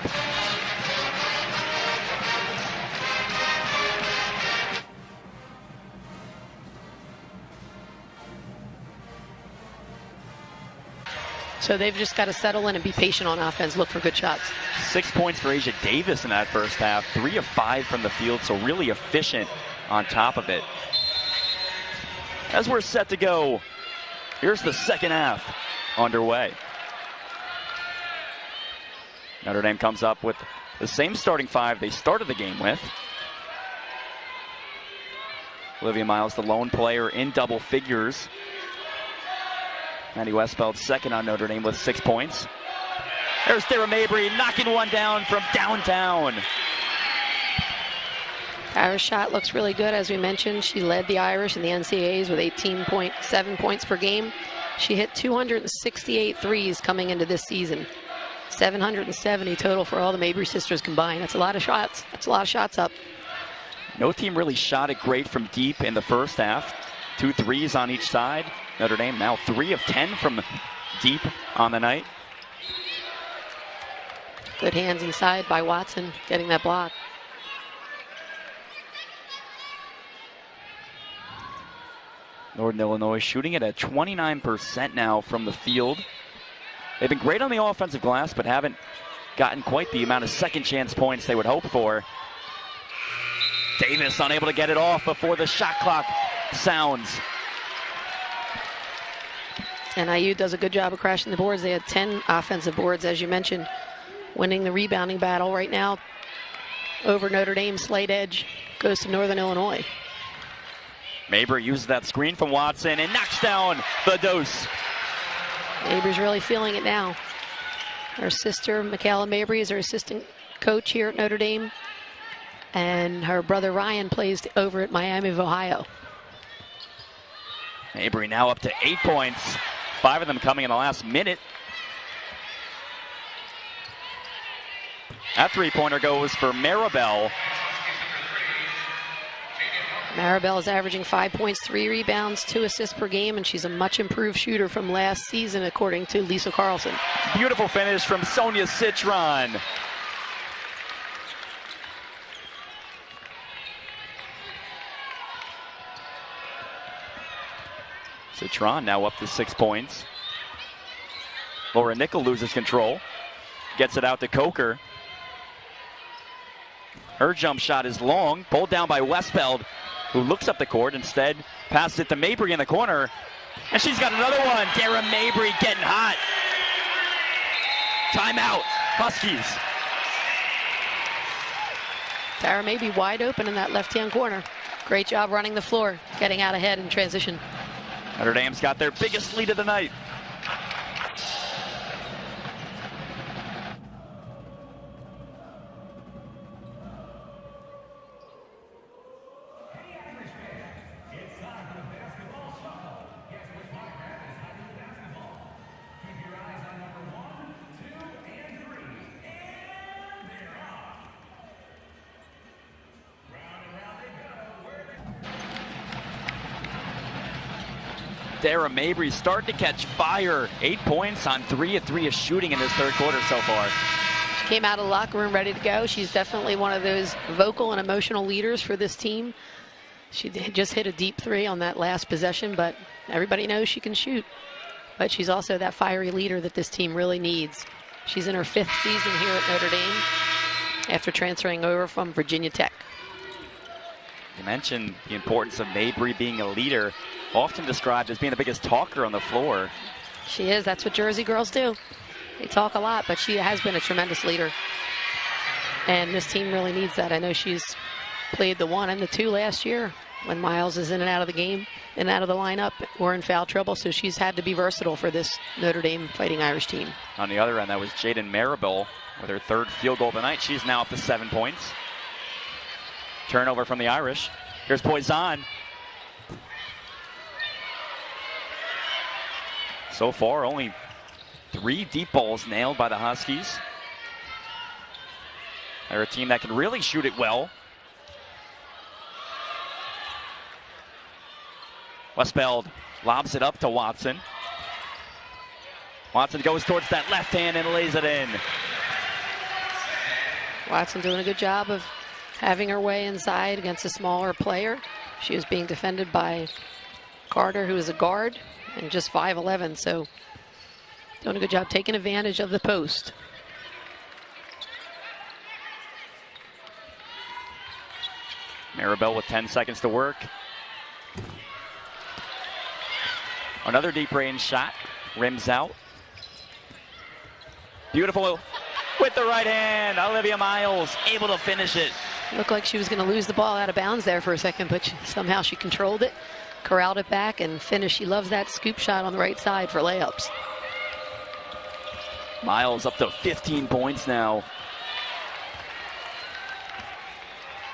So they've just got to settle in and be patient on offense, look for good shots. 6 points for Asia Davis in that first half. 3 of 5 from the field, so really efficient on top of it. As we're set to go, here's the second half underway. Notre Dame comes up with the same starting 5 they started the game with. Olivia Miles, the lone player in double figures. Maddie Westfeld second on Notre Dame with 6 points. There's Sarah Mabry knocking one down from downtown. Irish shot looks really good, as we mentioned. She led the Irish in the NCAAs with 18.7 points per game. She hit 268 threes coming into this season. 770 total for all the Mabry sisters combined. That's a lot of shots. That's a lot of shots up. No team really shot it great from deep in the first half. 2 threes on each side. Notre Dame now 3 of 10 from deep on the night. Good hands inside by Watson, getting that block. Northern Illinois shooting it at 29% now from the field. They've been great on the offensive glass, but haven't gotten quite the amount of second chance points they would hope for. Davis unable to get it off before the shot clock sounds. NIU does a good job of crashing the boards. They had 10 offensive boards, as you mentioned, winning the rebounding battle right now over Notre Dame. Slight edge goes to Northern Illinois. Mabry uses that screen from Watson and knocks down the dose. Mabry's really feeling it now. Her sister, Michaela Mabry, is her assistant coach here at Notre Dame. And her brother Ryan plays over at Miami of Ohio. Mabry now up to 8 points. 5 of them coming in the last minute. That three-pointer goes for Maribel. Maribel is averaging 5 points, 3 rebounds, 2 assists per game, and she's a much improved shooter from last season, according to Lisa Carlson. Beautiful finish from Sonia Citron. Citron now up to 6 points. Laura Nickel loses control. Gets it out to Coker. Her jump shot is long, pulled down by Westfeld, who looks up the court. Instead, passes it to Mabry in the corner. And she's got another one. Dara Mabry getting hot. Timeout, Huskies. Dara Mabry wide open in that left-hand corner. Great job running the floor, getting out ahead in transition. Notre Dame's got their biggest lead of the night. Dara Mabry starting to catch fire. 8 points on 3 of 3 of shooting in this third quarter so far. She came out of the locker room ready to go. She's definitely one of those vocal and emotional leaders for this team. She just hit a deep 3 on that last possession, but everybody knows she can shoot. But she's also that fiery leader that this team really needs. She's in her 5th season here at Notre Dame after transferring over from Virginia Tech. You mentioned the importance of Mabry being a leader, often described as being the biggest talker on the floor. She is. That's what Jersey girls do. They talk a lot, but she has been a tremendous leader. And this team really needs that. I know she's played the 1 and the 2 last year when Miles is in and out of the game and out of the lineup or in foul trouble, so she's had to be versatile for this Notre Dame Fighting Irish team. On the other end, that was Jaden Maribel with her 3rd field goal tonight. She's now up to 7 points. Turnover from the Irish. Here's Poison. So far, only 3 deep balls nailed by the Huskies. They're a team that can really shoot it well. Westfeld lobs it up to Watson. Watson goes towards that left hand and lays it in. Watson doing a good job of having her way inside against a smaller player. She was being defended by Carter, who is a guard, and just 5'11", so doing a good job taking advantage of the post. Maribel with 10 seconds to work. Another deep range shot, rims out. Beautiful with the right hand. Olivia Miles able to finish it. Looked like she was going to lose the ball out of bounds there for a second, but somehow she controlled it, corralled it back, and finished. She loves that scoop shot on the right side for layups. Miles up to 15 points now.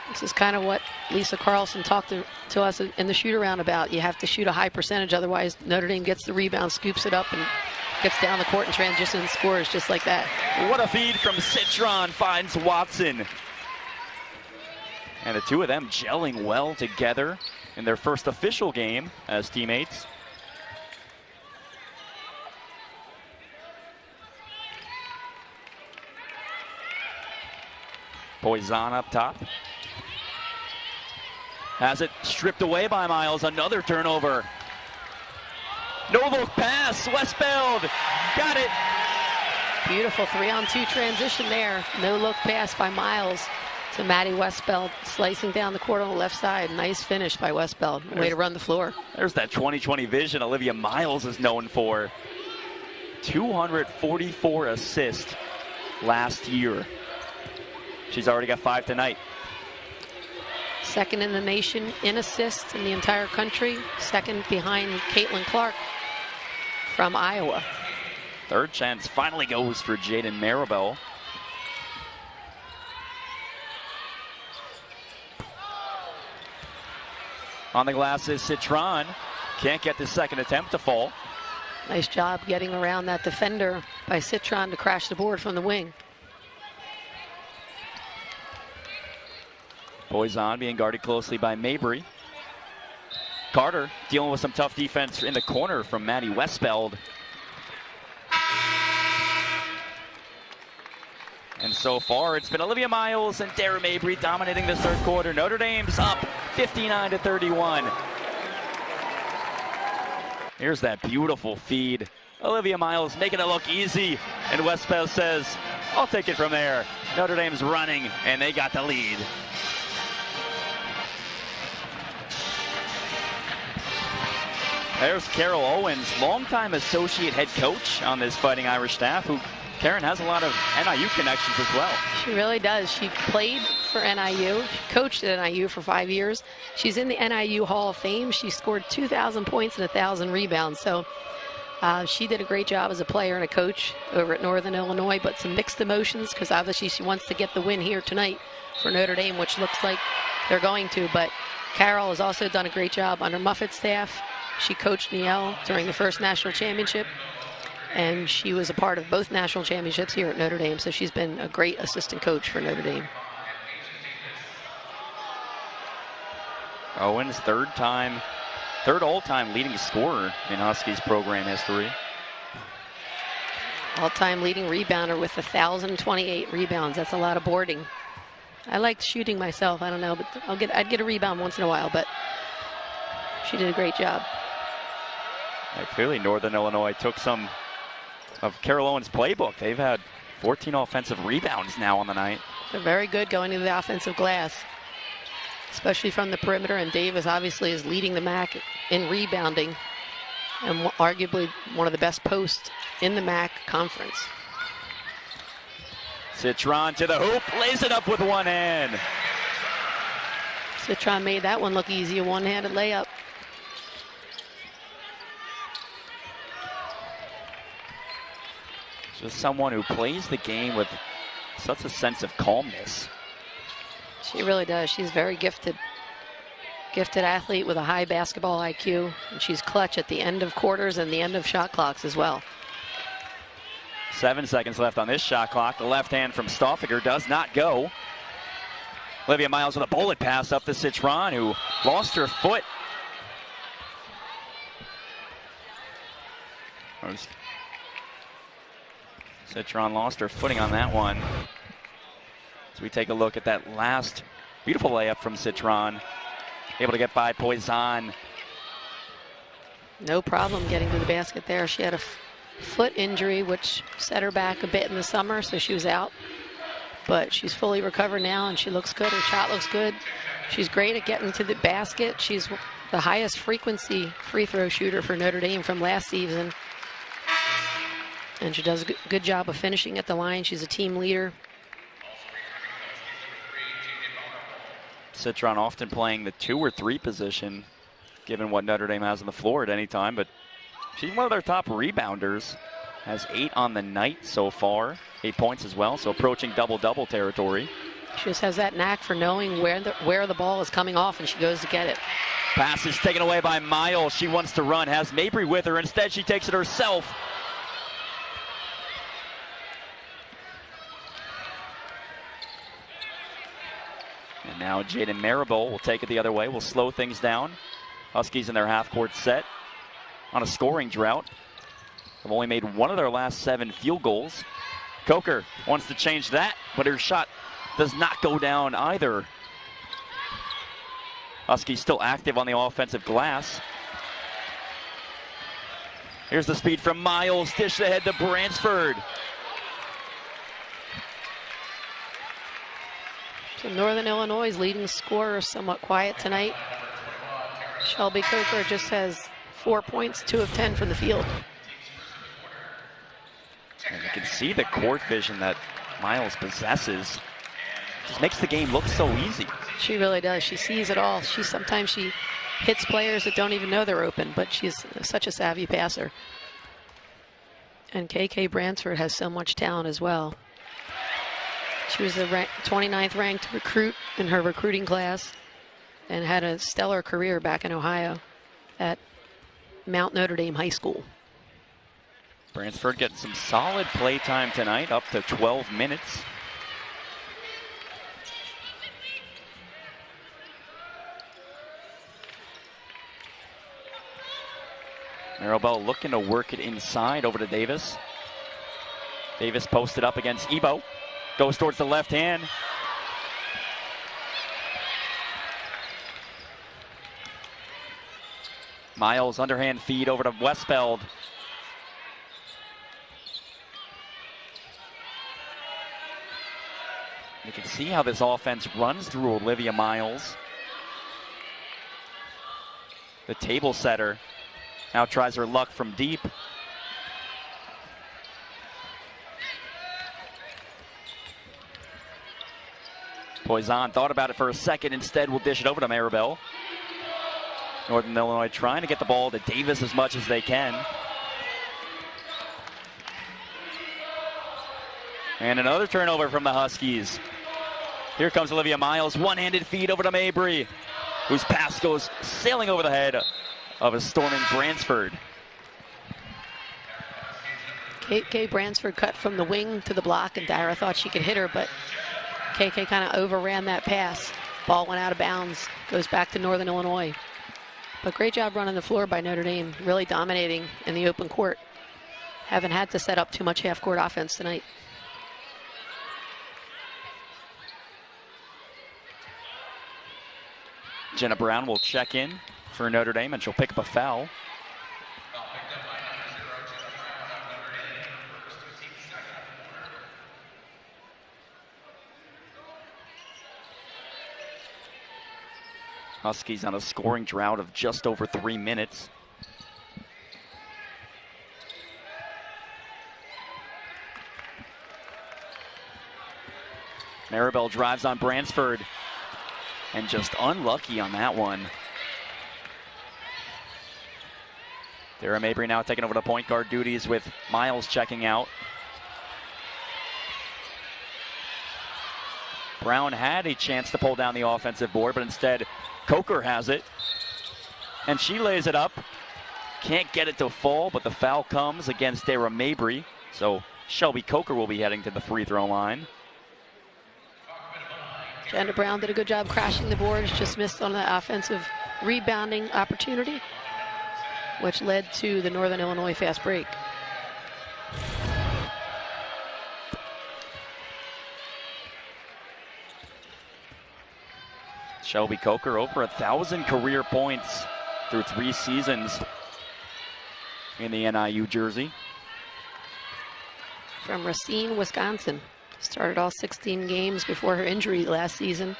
This is kind of what Lisa Carlson talked to us in the shoot-around about. You have to shoot a high percentage, otherwise Notre Dame gets the rebound, scoops it up, and gets down the court in transition and scores just like that. What a feed from Citron finds Watson. And the two of them gelling well together in their first official game as teammates. Poison up top. Has it stripped away by Miles. Another turnover. No look pass. Westbeld got it. Beautiful 3-on-2 transition there. No look pass by Miles to Maddie Westbeld, slicing down the court on the left side. Nice finish by Westbeld. Way to run the floor. There's that 20/20 vision Olivia Miles is known for. 244 assists last year. She's already got 5 tonight. Second in the nation in assists in the entire country. Second behind Caitlin Clark from Iowa. Third chance finally goes for Jaden Maribel. On the glass is Citron. Can't get the second attempt to fall. Nice job getting around that defender by Citron to crash the board from the wing. Poison being guarded closely by Mabry. Carter dealing with some tough defense in the corner from Maddie Westbeld. And so far, it's been Olivia Miles and Dara Mabry dominating this third quarter. Notre Dame's up 59-31. Here's that beautiful feed. Olivia Miles making it look easy. And Westbeld says, I'll take it from there. Notre Dame's running, and they got the lead. There's Carol Owens, longtime associate head coach on this Fighting Irish staff, who, Karen, has a lot of NIU connections as well. She really does. She played for NIU, she coached at NIU for 5 years. She's in the NIU Hall of Fame. She scored 2,000 points and 1,000 rebounds. So she did a great job as a player and a coach over at Northern Illinois, but some mixed emotions because obviously she wants to get the win here tonight for Notre Dame, which looks like they're going to. But Carol has also done a great job under Moffitt's staff. She coached Niel during the first national championship, and she was a part of both national championships here at Notre Dame, so she's been a great assistant coach for Notre Dame. Owens, third all-time leading scorer in Huskies program history. All-time leading rebounder with 1,028 rebounds. That's a lot of boarding. I like shooting myself. I don't know, but I'd get a rebound once in a while, but she did a great job. Yeah, clearly Northern Illinois took some of Carol Owens' playbook. They've had 14 offensive rebounds now on the night. They're very good going to the offensive glass, especially from the perimeter, and Davis obviously is leading the MAC in rebounding and arguably one of the best posts in the MAC conference. Citron to the hoop, lays it up with one hand. Citron made that one look easy, a one-handed layup. Just someone who plays the game with such a sense of calmness. She really does. She's very gifted. Gifted athlete with a high basketball IQ, and she's clutch at the end of quarters and the end of shot clocks as well. 7 seconds left on this shot clock. The left hand from Stoffiger does not go. Olivia Miles with a bullet pass up to Citron, who lost her foot. Citron lost her footing on that one. So we take a look at that last beautiful layup from Citron. Able to get by Poison. No problem getting to the basket there. She had a foot injury, which set her back a bit in the summer, so she was out. But she's fully recovered now, and she looks good. Her shot looks good. She's great at getting to the basket. She's the highest frequency free throw shooter for Notre Dame from last season. And she does a good job of finishing at the line. She's a team leader. Citron often playing the 2 or 3 position, given what Notre Dame has on the floor at any time. But she's one of their top rebounders. Has 8 on the night so far. 8 points as well, so approaching double-double territory. She just has that knack for knowing where the ball is coming off, and she goes to get it. Pass is taken away by Miles. She wants to run, has Mabry with her. Instead, she takes it herself. And now Jaden Maribel will take it the other way. Will slow things down. Huskies in their half-court set on a scoring drought. Have only made one of their last 7 field goals. Coker wants to change that, but her shot does not go down either. Huskies still active on the offensive glass. Here's the speed from Miles, dish ahead to Bransford. So Northern Illinois' leading scorer somewhat quiet tonight. Shelby Coker just has 4 points, 2 of 10 from the field. And you can see the court vision that Miles possesses. Just makes the game look so easy. She really does. She sees it all. Sometimes she hits players that don't even know they're open, but she's such a savvy passer. And KK Bransford has so much talent as well. She was the 29th ranked recruit in her recruiting class and had a stellar career back in Ohio at Mount Notre Dame High School. Bransford getting some solid play time tonight, up to 12 minutes. Maribel looking to work it inside over to Davis. Davis posted up against Ebo. Goes towards the left hand. Miles underhand feed over to Westfeld. You can see how this offense runs through Olivia Miles. The table setter now tries her luck from deep. Poison thought about it for a second, instead will dish it over to Maribel. Northern Illinois trying to get the ball to Davis as much as they can. And another turnover from the Huskies. Here comes Olivia Miles, one-handed feed over to Mabry, whose pass goes sailing over the head of a storming Bransford. KK Bransford cut from the wing to the block, and Dyra thought she could hit her, but KK kind of overran that pass. Ball went out of bounds, goes back to Northern Illinois. But great job running the floor by Notre Dame, really dominating in the open court. Haven't had to set up too much half-court offense tonight. Jenna Brown will check in for Notre Dame, and she'll pick up a foul. Huskies on a scoring drought of just over 3 minutes. Maribel drives on Bransford and just unlucky on that one. Dara Mabry now taking over the point guard duties with Miles checking out. Brown had a chance to pull down the offensive board, but instead Coker has it, and she lays it up. Can't get it to fall, but the foul comes against Dara Mabry, so Shelby Coker will be heading to the free throw line. Jenna Brown did a good job crashing the boards, just missed on the offensive rebounding opportunity, which led to the Northern Illinois fast break. Shelby Coker over 1,000 career points through 3 seasons in the NIU jersey. From Racine, Wisconsin. Started all 16 games before her injury last season,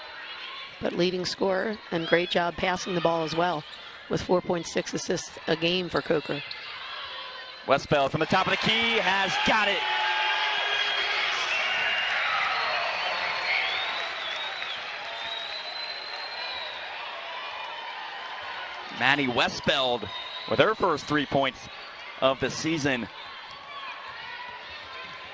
but leading scorer and great job passing the ball as well, with 4.6 assists a game for Coker. Westfeld from the top of the key has got it. Maddie Westfeld with her first 3 points of the season.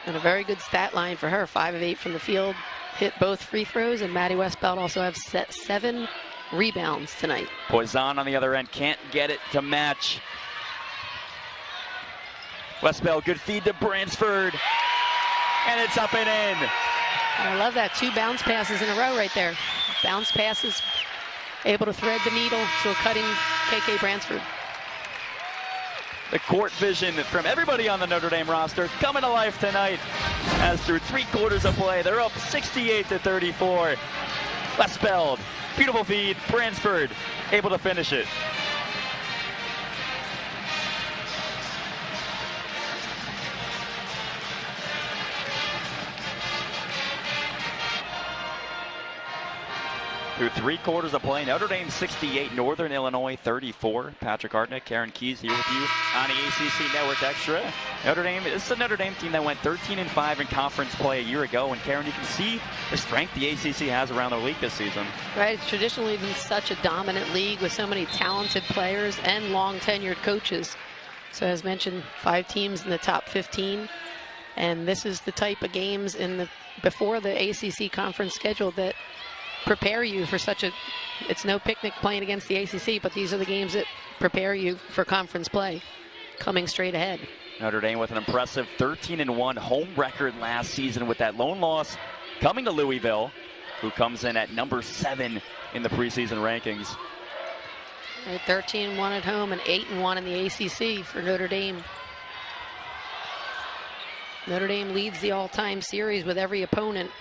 And a very good stat line for her, 5 of 8 from the field, hit both free throws, and Maddie Westfeld also has 7 rebounds tonight. Poison on the other end can't get it to match. Westfeld, good feed to Bransford. and it's up and in. I love that. 2 bounce passes in a row right there. Bounce passes, able to thread the needle to a cutting KK Bransford. The court vision from everybody on the Notre Dame roster coming to life tonight, as through 3 quarters of play, they're up 68-34. Westbeld, beautiful feed. Bransford able to finish it. Through 3 quarters of play, Notre Dame 68, Northern Illinois 34. Patrick Hartnett, Karen Keys here with you on the ACC Network Extra. Notre Dame, this is a Notre Dame team that went 13-5 in conference play a year ago. And Karen, you can see the strength the ACC has around their league this season. Right, it's traditionally been such a dominant league with so many talented players and long-tenured coaches. So as mentioned, 5 teams in the top 15. And this is the type of games before the ACC conference schedule that prepare you for it's no picnic playing against the ACC, but these are the games that prepare you for conference play coming straight ahead. Notre Dame with an impressive 13-1 home record last season, with that lone loss coming to Louisville, who comes in at number 7 in the preseason rankings. 13-1 at home and 8-1 in the ACC for Notre Dame. Notre Dame leads the all-time series with every opponent.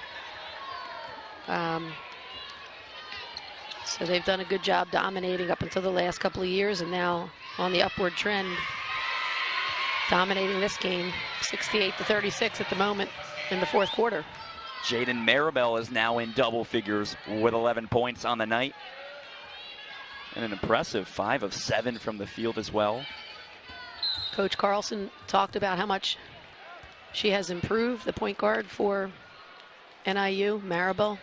So they've done a good job dominating up until the last couple of years, and now on the upward trend, dominating this game 68-36 at the moment in the 4th quarter. Jaden Maribel is now in double figures with 11 points on the night, and an impressive 5 of 7 from the field as well. Coach Carlson talked about how much she has improved, the point guard for NIU. Maribel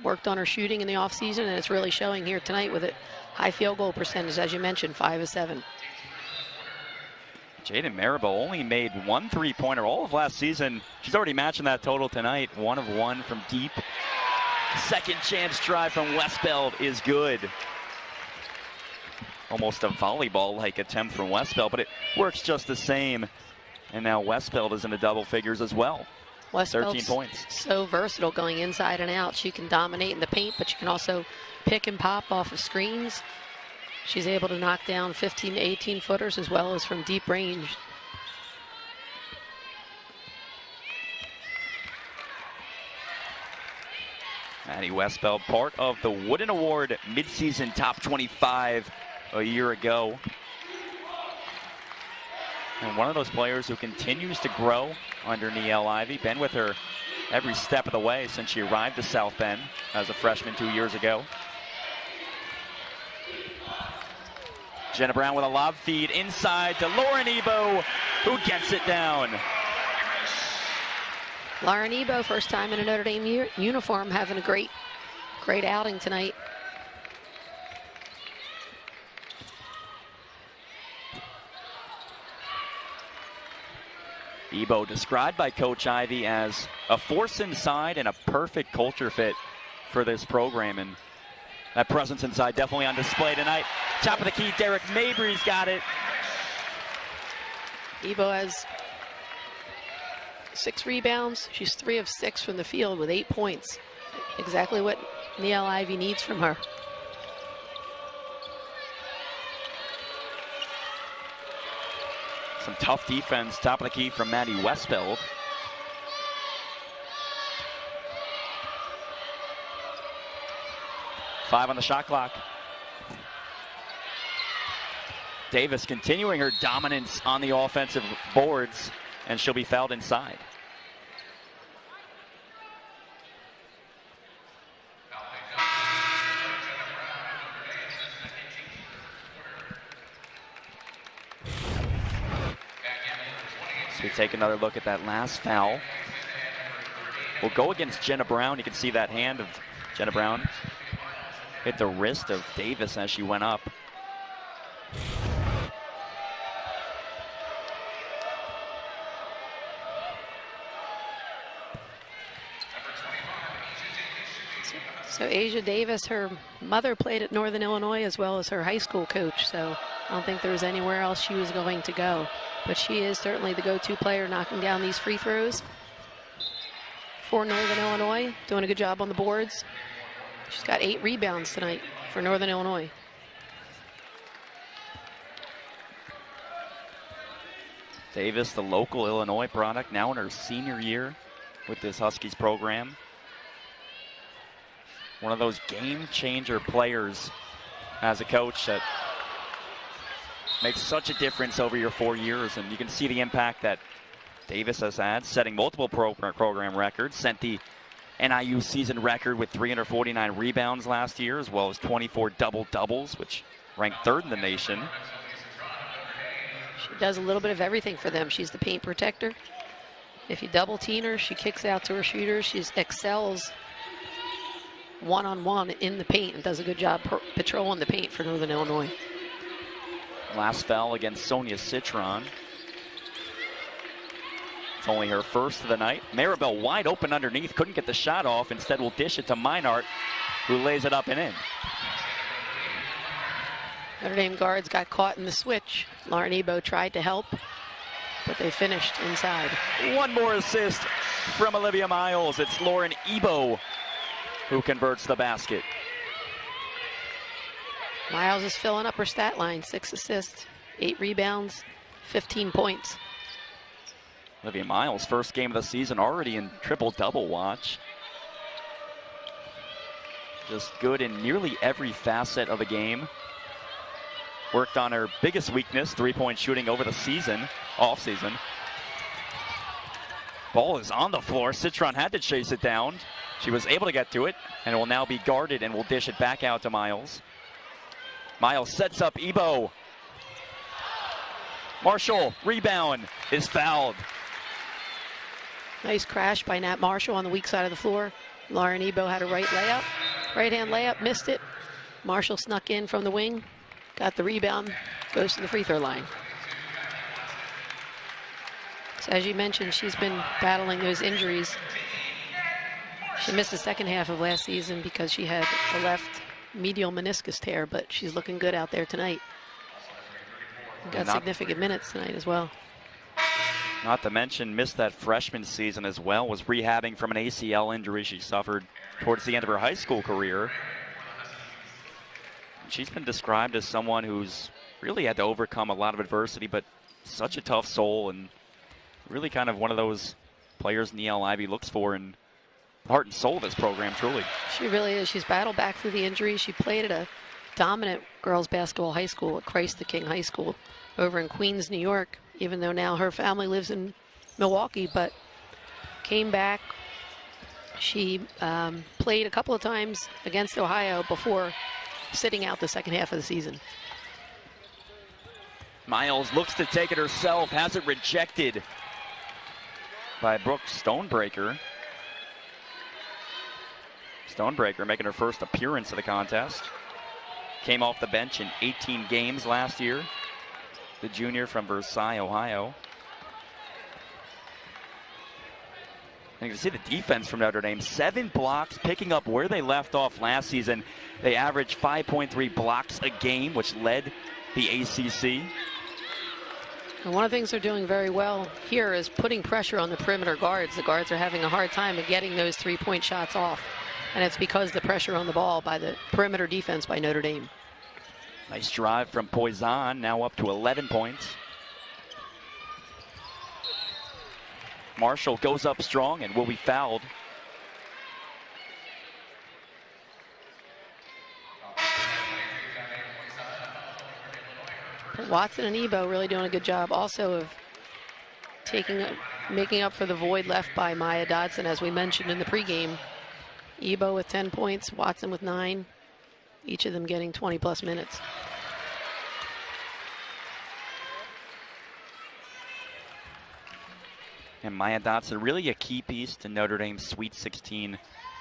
worked on her shooting in the offseason, and it's really showing here tonight with a high field goal percentage, as you mentioned, 5 of 7. Jaden Maribel only made 1 3-pointer all of last season. She's already matching that total tonight. 1 of 1 from deep. Second chance drive from Westbeld is good. Almost a volleyball-like attempt from Westbeld, but it works just the same. And now Westbeld is into double figures as well. 13 points. So versatile going inside and out. She can dominate in the paint, but she can also pick and pop off of screens. She's able to knock down 15 to 18 footers as well as from deep range. Maddie Westbeld, part of the Wooden Award midseason top 25 a year ago. And one of those players who continues to grow under Niele Ivey. Been with her every step of the way since she arrived to South Bend as a freshman 2 years ago. Jenna Brown with a lob feed inside to Lauren Ebo, who gets it down. Lauren Ebo, first time in a Notre Dame uniform, having a great outing tonight. Ebo described by Coach Ivey as a force inside and a perfect culture fit for this program, and that presence inside definitely on display tonight. Top of the key, Derek Mabry's got it. Ebo has 6 rebounds. She's 3 of 6 from the field with 8 points. Exactly what Niele Ivey needs from her. Some tough defense, top of the key from Maddie Westbeld. Five on the shot clock. Davis continuing her dominance on the offensive boards, and she'll be fouled inside. So we take another look at that last foul. We'll go against Jenna Brown. You can see that hand of Jenna Brown hit the wrist of Davis as she went up. So Asia Davis, her mother played at Northern Illinois as well as her high school coach, so I don't think there was anywhere else she was going to go. But she is certainly the go-to player knocking down these free throws. for Northern Illinois, doing a good job on the boards. She's got 8 rebounds tonight for Northern Illinois. Davis, the local Illinois product, now in her senior year with this Huskies program. One of those game changer players as a coach that makes such a difference over your 4 years, and you can see the impact that Davis has had, setting multiple program records, set the NIU season record with 349 rebounds last year, as well as 24 double-doubles, which ranked 3rd in the nation. She does a little bit of everything for them. She's the paint protector. If you double team her, she kicks out to her shooters. She excels one-on-one in the paint and does a good job patrolling the paint for Northern Illinois. Last foul against Sonia Citron. It's only her first of the night. Maribel wide open underneath, couldn't get the shot off. Instead will dish it to Meinart, who lays it up and in. Notre Dame guards got caught in the switch. Lauren Ebo tried to help, but they finished inside. One more assist from Olivia Miles. It's Lauren Ebo who converts the basket. Miles is filling up her stat line. 6 assists, 8 rebounds, 15 points. Olivia Miles, first game of the season, already in triple-double watch. Just good in nearly every facet of the game. Worked on her biggest weakness, three-point shooting over the season, off-season. Ball is on the floor. Citron had to chase it down. She was able to get to it, and it will now be guarded and will dish it back out to Miles. Miles sets up Ebo. Marshall, rebound, is fouled. Nice crash by Nat Marshall on the weak side of the floor. Lauren Ebo had a right-hand layup, missed it. Marshall snuck in from the wing. Got the rebound, goes to the free throw line. So as you mentioned, she's been battling those injuries. She missed the second half of last season because she had a left medial meniscus tear, but she's looking good out there tonight. Got significant minutes tonight as well. Not to mention, missed that freshman season as well, was rehabbing from an ACL injury she suffered towards the end of her high school career. She's been described as someone who's really had to overcome a lot of adversity, but such a tough soul, and really kind of one of those players Neil Ivey looks for in the heart and soul of this program, truly. She really is. She's battled back through the injury. She played at a dominant girls basketball high school at Christ the King High School over in Queens, New York, even though now her family lives in Milwaukee, but came back. She played a couple of times against Ohio before sitting out the second half of the season. Miles looks to take it herself, has it rejected by Brooke Stonebreaker. Stonebreaker making her first appearance of the contest. Came off the bench in 18 games last year. The junior from Versailles, Ohio. And you can see the defense from Notre Dame. 7 blocks, picking up where they left off last season. They averaged 5.3 blocks a game, which led the ACC. And one of the things they're doing very well here is putting pressure on the perimeter guards. The guards are having a hard time of getting those three-point shots off. And it's because the pressure on the ball by the perimeter defense by Notre Dame. Nice drive from Poison, now up to 11 points. Marshall goes up strong and will be fouled. Watson and Ebo really doing a good job also of making up for the void left by Maya Dodson, as we mentioned in the pregame. Ebo with 10 points, Watson with 9, each of them getting 20-plus minutes. And Maya Dodson, really a key piece to Notre Dame's Sweet 16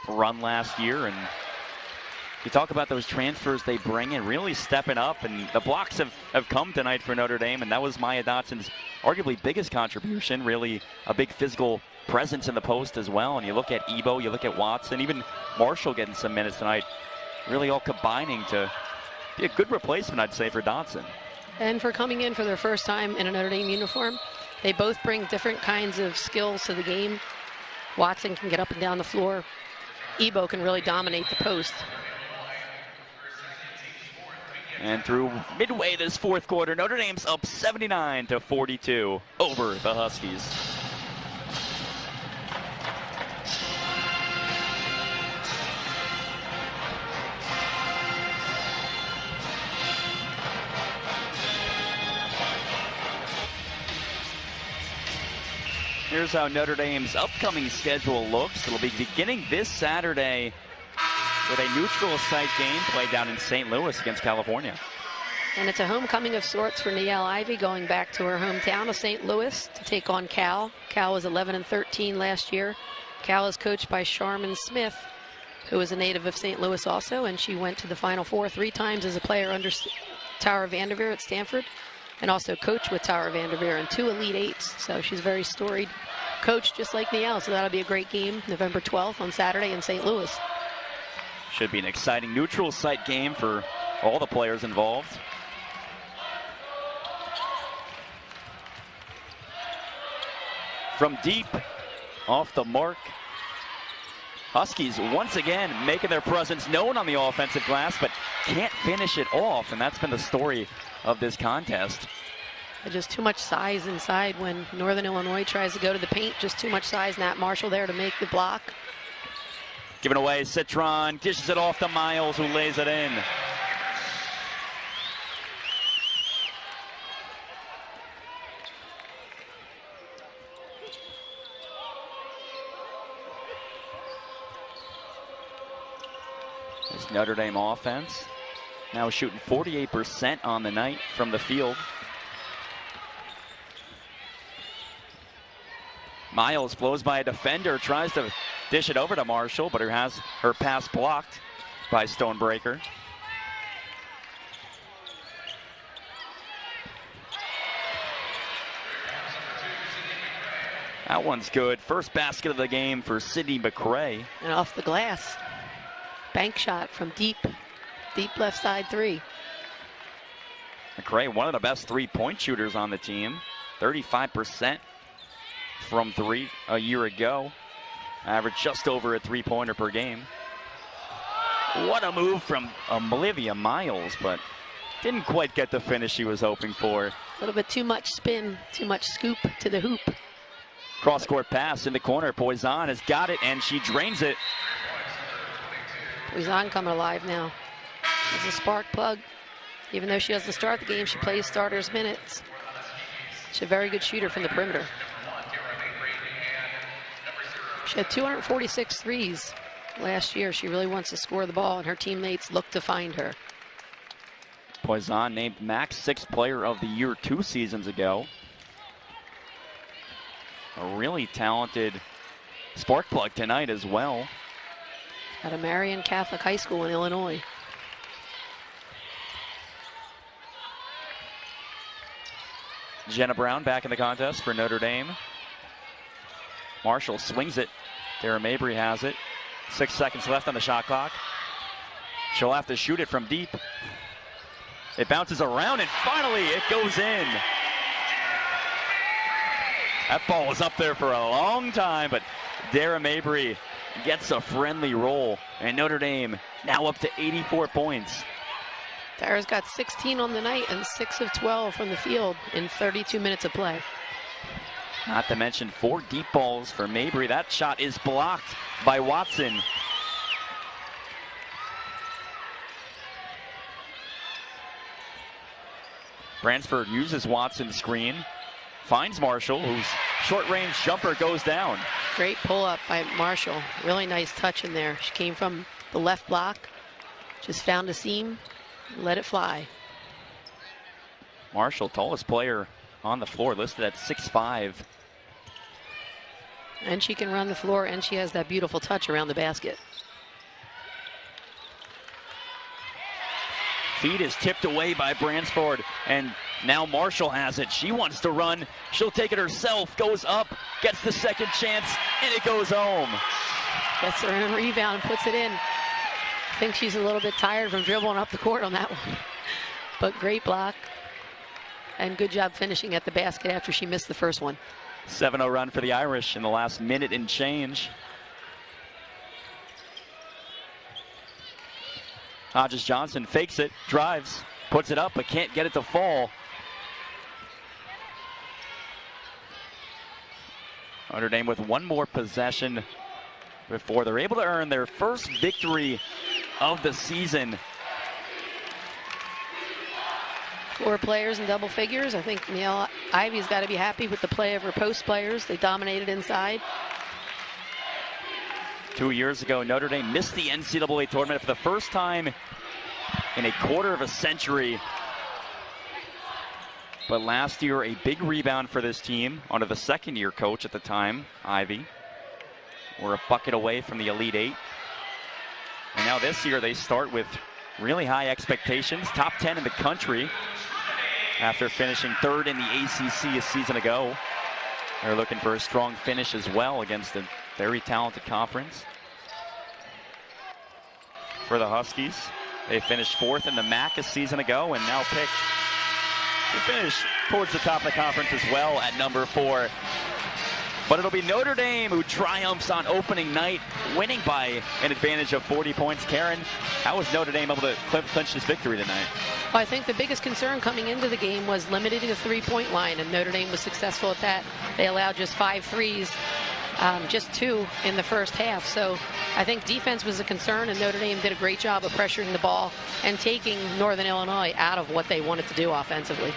run last year. And you talk about those transfers they bring in, really stepping up. And the blocks have come tonight for Notre Dame, and that was Maya Dodson's arguably biggest contribution, really a big physical presence in the post as well. And you look at Ebo, you look at Watson, even Marshall getting some minutes tonight, really all combining to be a good replacement, I'd say, for Dodson. And for coming in for their first time in a Notre Dame uniform, they both bring different kinds of skills to the game. Watson can get up and down the floor. Ebo can really dominate the post. And through midway this fourth quarter, Notre Dame's up 79-42 over the Huskies. Here's how Notre Dame's upcoming schedule looks. It'll be beginning this Saturday with a neutral site game played down in St. Louis against California. And it's a homecoming of sorts for Niele Ivey, going back to her hometown of St. Louis to take on Cal. Cal was 11-13 last year. Cal is coached by Sharman Smith, who is a native of St. Louis also, and she went to the Final Four 3 times as a player under Tara Vanderveer at Stanford, and also coached with Tara Vanderveer in 2 Elite Eights. So she's a very storied coach, just like Niele. So that'll be a great game, November 12th on Saturday in St. Louis. Should be an exciting neutral site game for all the players involved. From deep, off the mark. Huskies once again making their presence known on the offensive glass, but can't finish it off, and that's been the story of this contest. Just too much size inside when Northern Illinois tries to go to the paint. Just too much size. Nat Marshall there to make the block. Giving away, Citron dishes it off to Miles, who lays it in. This Notre Dame offense now shooting 48% on the night from the field. Miles blows by a defender, tries to dish it over to Marshall, but her pass blocked by Stonebreaker. That one's good. First basket of the game for Sydney McCray. And off the glass. Bank shot from deep left side 3. McCray, one of the best three-point shooters on the team. 35% from 3 a year ago. Averaged just over a three-pointer per game. What a move from Olivia Miles, but didn't quite get the finish she was hoping for. A little bit too much spin, too much scoop to the hoop. Cross-court pass in the corner. Poison has got it, and she drains it. Poison coming alive now. She's a spark plug. Even though she doesn't start the game, she plays starters minutes. She's a very good shooter from the perimeter. She had 246 threes last year. She really wants to score the ball, and her teammates look to find her. Poison named MAC 6th Player of the Year 2 seasons ago. A really talented spark plug tonight as well. At a Marian Catholic High School in Illinois. Jenna Brown back in the contest for Notre Dame. Marshall swings it. Dara Mabry has it. 6 seconds left on the shot clock. She'll have to shoot it from deep. It bounces around, and finally it goes in. That ball was up there for a long time, but Dara Mabry gets a friendly roll, and Notre Dame now up to 84 points. Dara's got 16 on the night and 6 of 12 from the field in 32 minutes of play. Not to mention 4 deep balls for Mabry. That shot is blocked by Watson. Bransford uses Watson's screen, finds Marshall, whose short-range jumper goes down. Great pull-up by Marshall. Really nice touch in there. She came from the left block, just found a seam, let it fly. Marshall, tallest player on the floor, listed at 6'5". And she can run the floor, and she has that beautiful touch around the basket. Feed is tipped away by Bransford, and now Marshall has it. She wants to run. She'll take it herself, goes up, gets the second chance, and it goes home. Gets her own rebound, puts it in. I think she's a little bit tired from dribbling up the court on that one. But great block, and good job finishing at the basket after she missed the first one. 7-0 run for the Irish in the last minute and change. Hodges Johnson fakes it, drives, puts it up, but can't get it to fall. Notre Dame with one more possession before they're able to earn their first victory of the season. 4 players in double figures. I think Neil Ivy's got to be happy with the play of her post players. They dominated inside. 2 years ago, Notre Dame missed the NCAA tournament for the first time in a quarter of a century. But last year, a big rebound for this team under the second-year coach at the time, Ivy. We're a bucket away from the Elite Eight. And now this year, they start with really high expectations, top 10 in the country after finishing 3rd in the ACC a season ago. They're looking for a strong finish as well against a very talented conference. For the Huskies, they finished 4th in the MAC a season ago and now picked to finish towards the top of the conference as well at number 4. But it'll be Notre Dame who triumphs on opening night, winning by an advantage of 40 points. Karen, how was Notre Dame able to clinch this victory tonight? Well, I think the biggest concern coming into the game was limiting the three-point line, and Notre Dame was successful at that. They allowed just 5 threes, just 2 in the first half. So I think defense was a concern, and Notre Dame did a great job of pressuring the ball and taking Northern Illinois out of what they wanted to do offensively.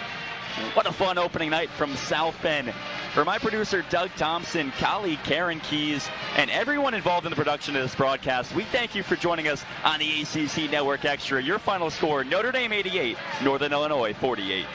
What a fun opening night from South Bend. For my producer, Doug Thompson, colleague Karen Keys, and everyone involved in the production of this broadcast, we thank you for joining us on the ACC Network Extra. Your final score, Notre Dame 88, Northern Illinois 48.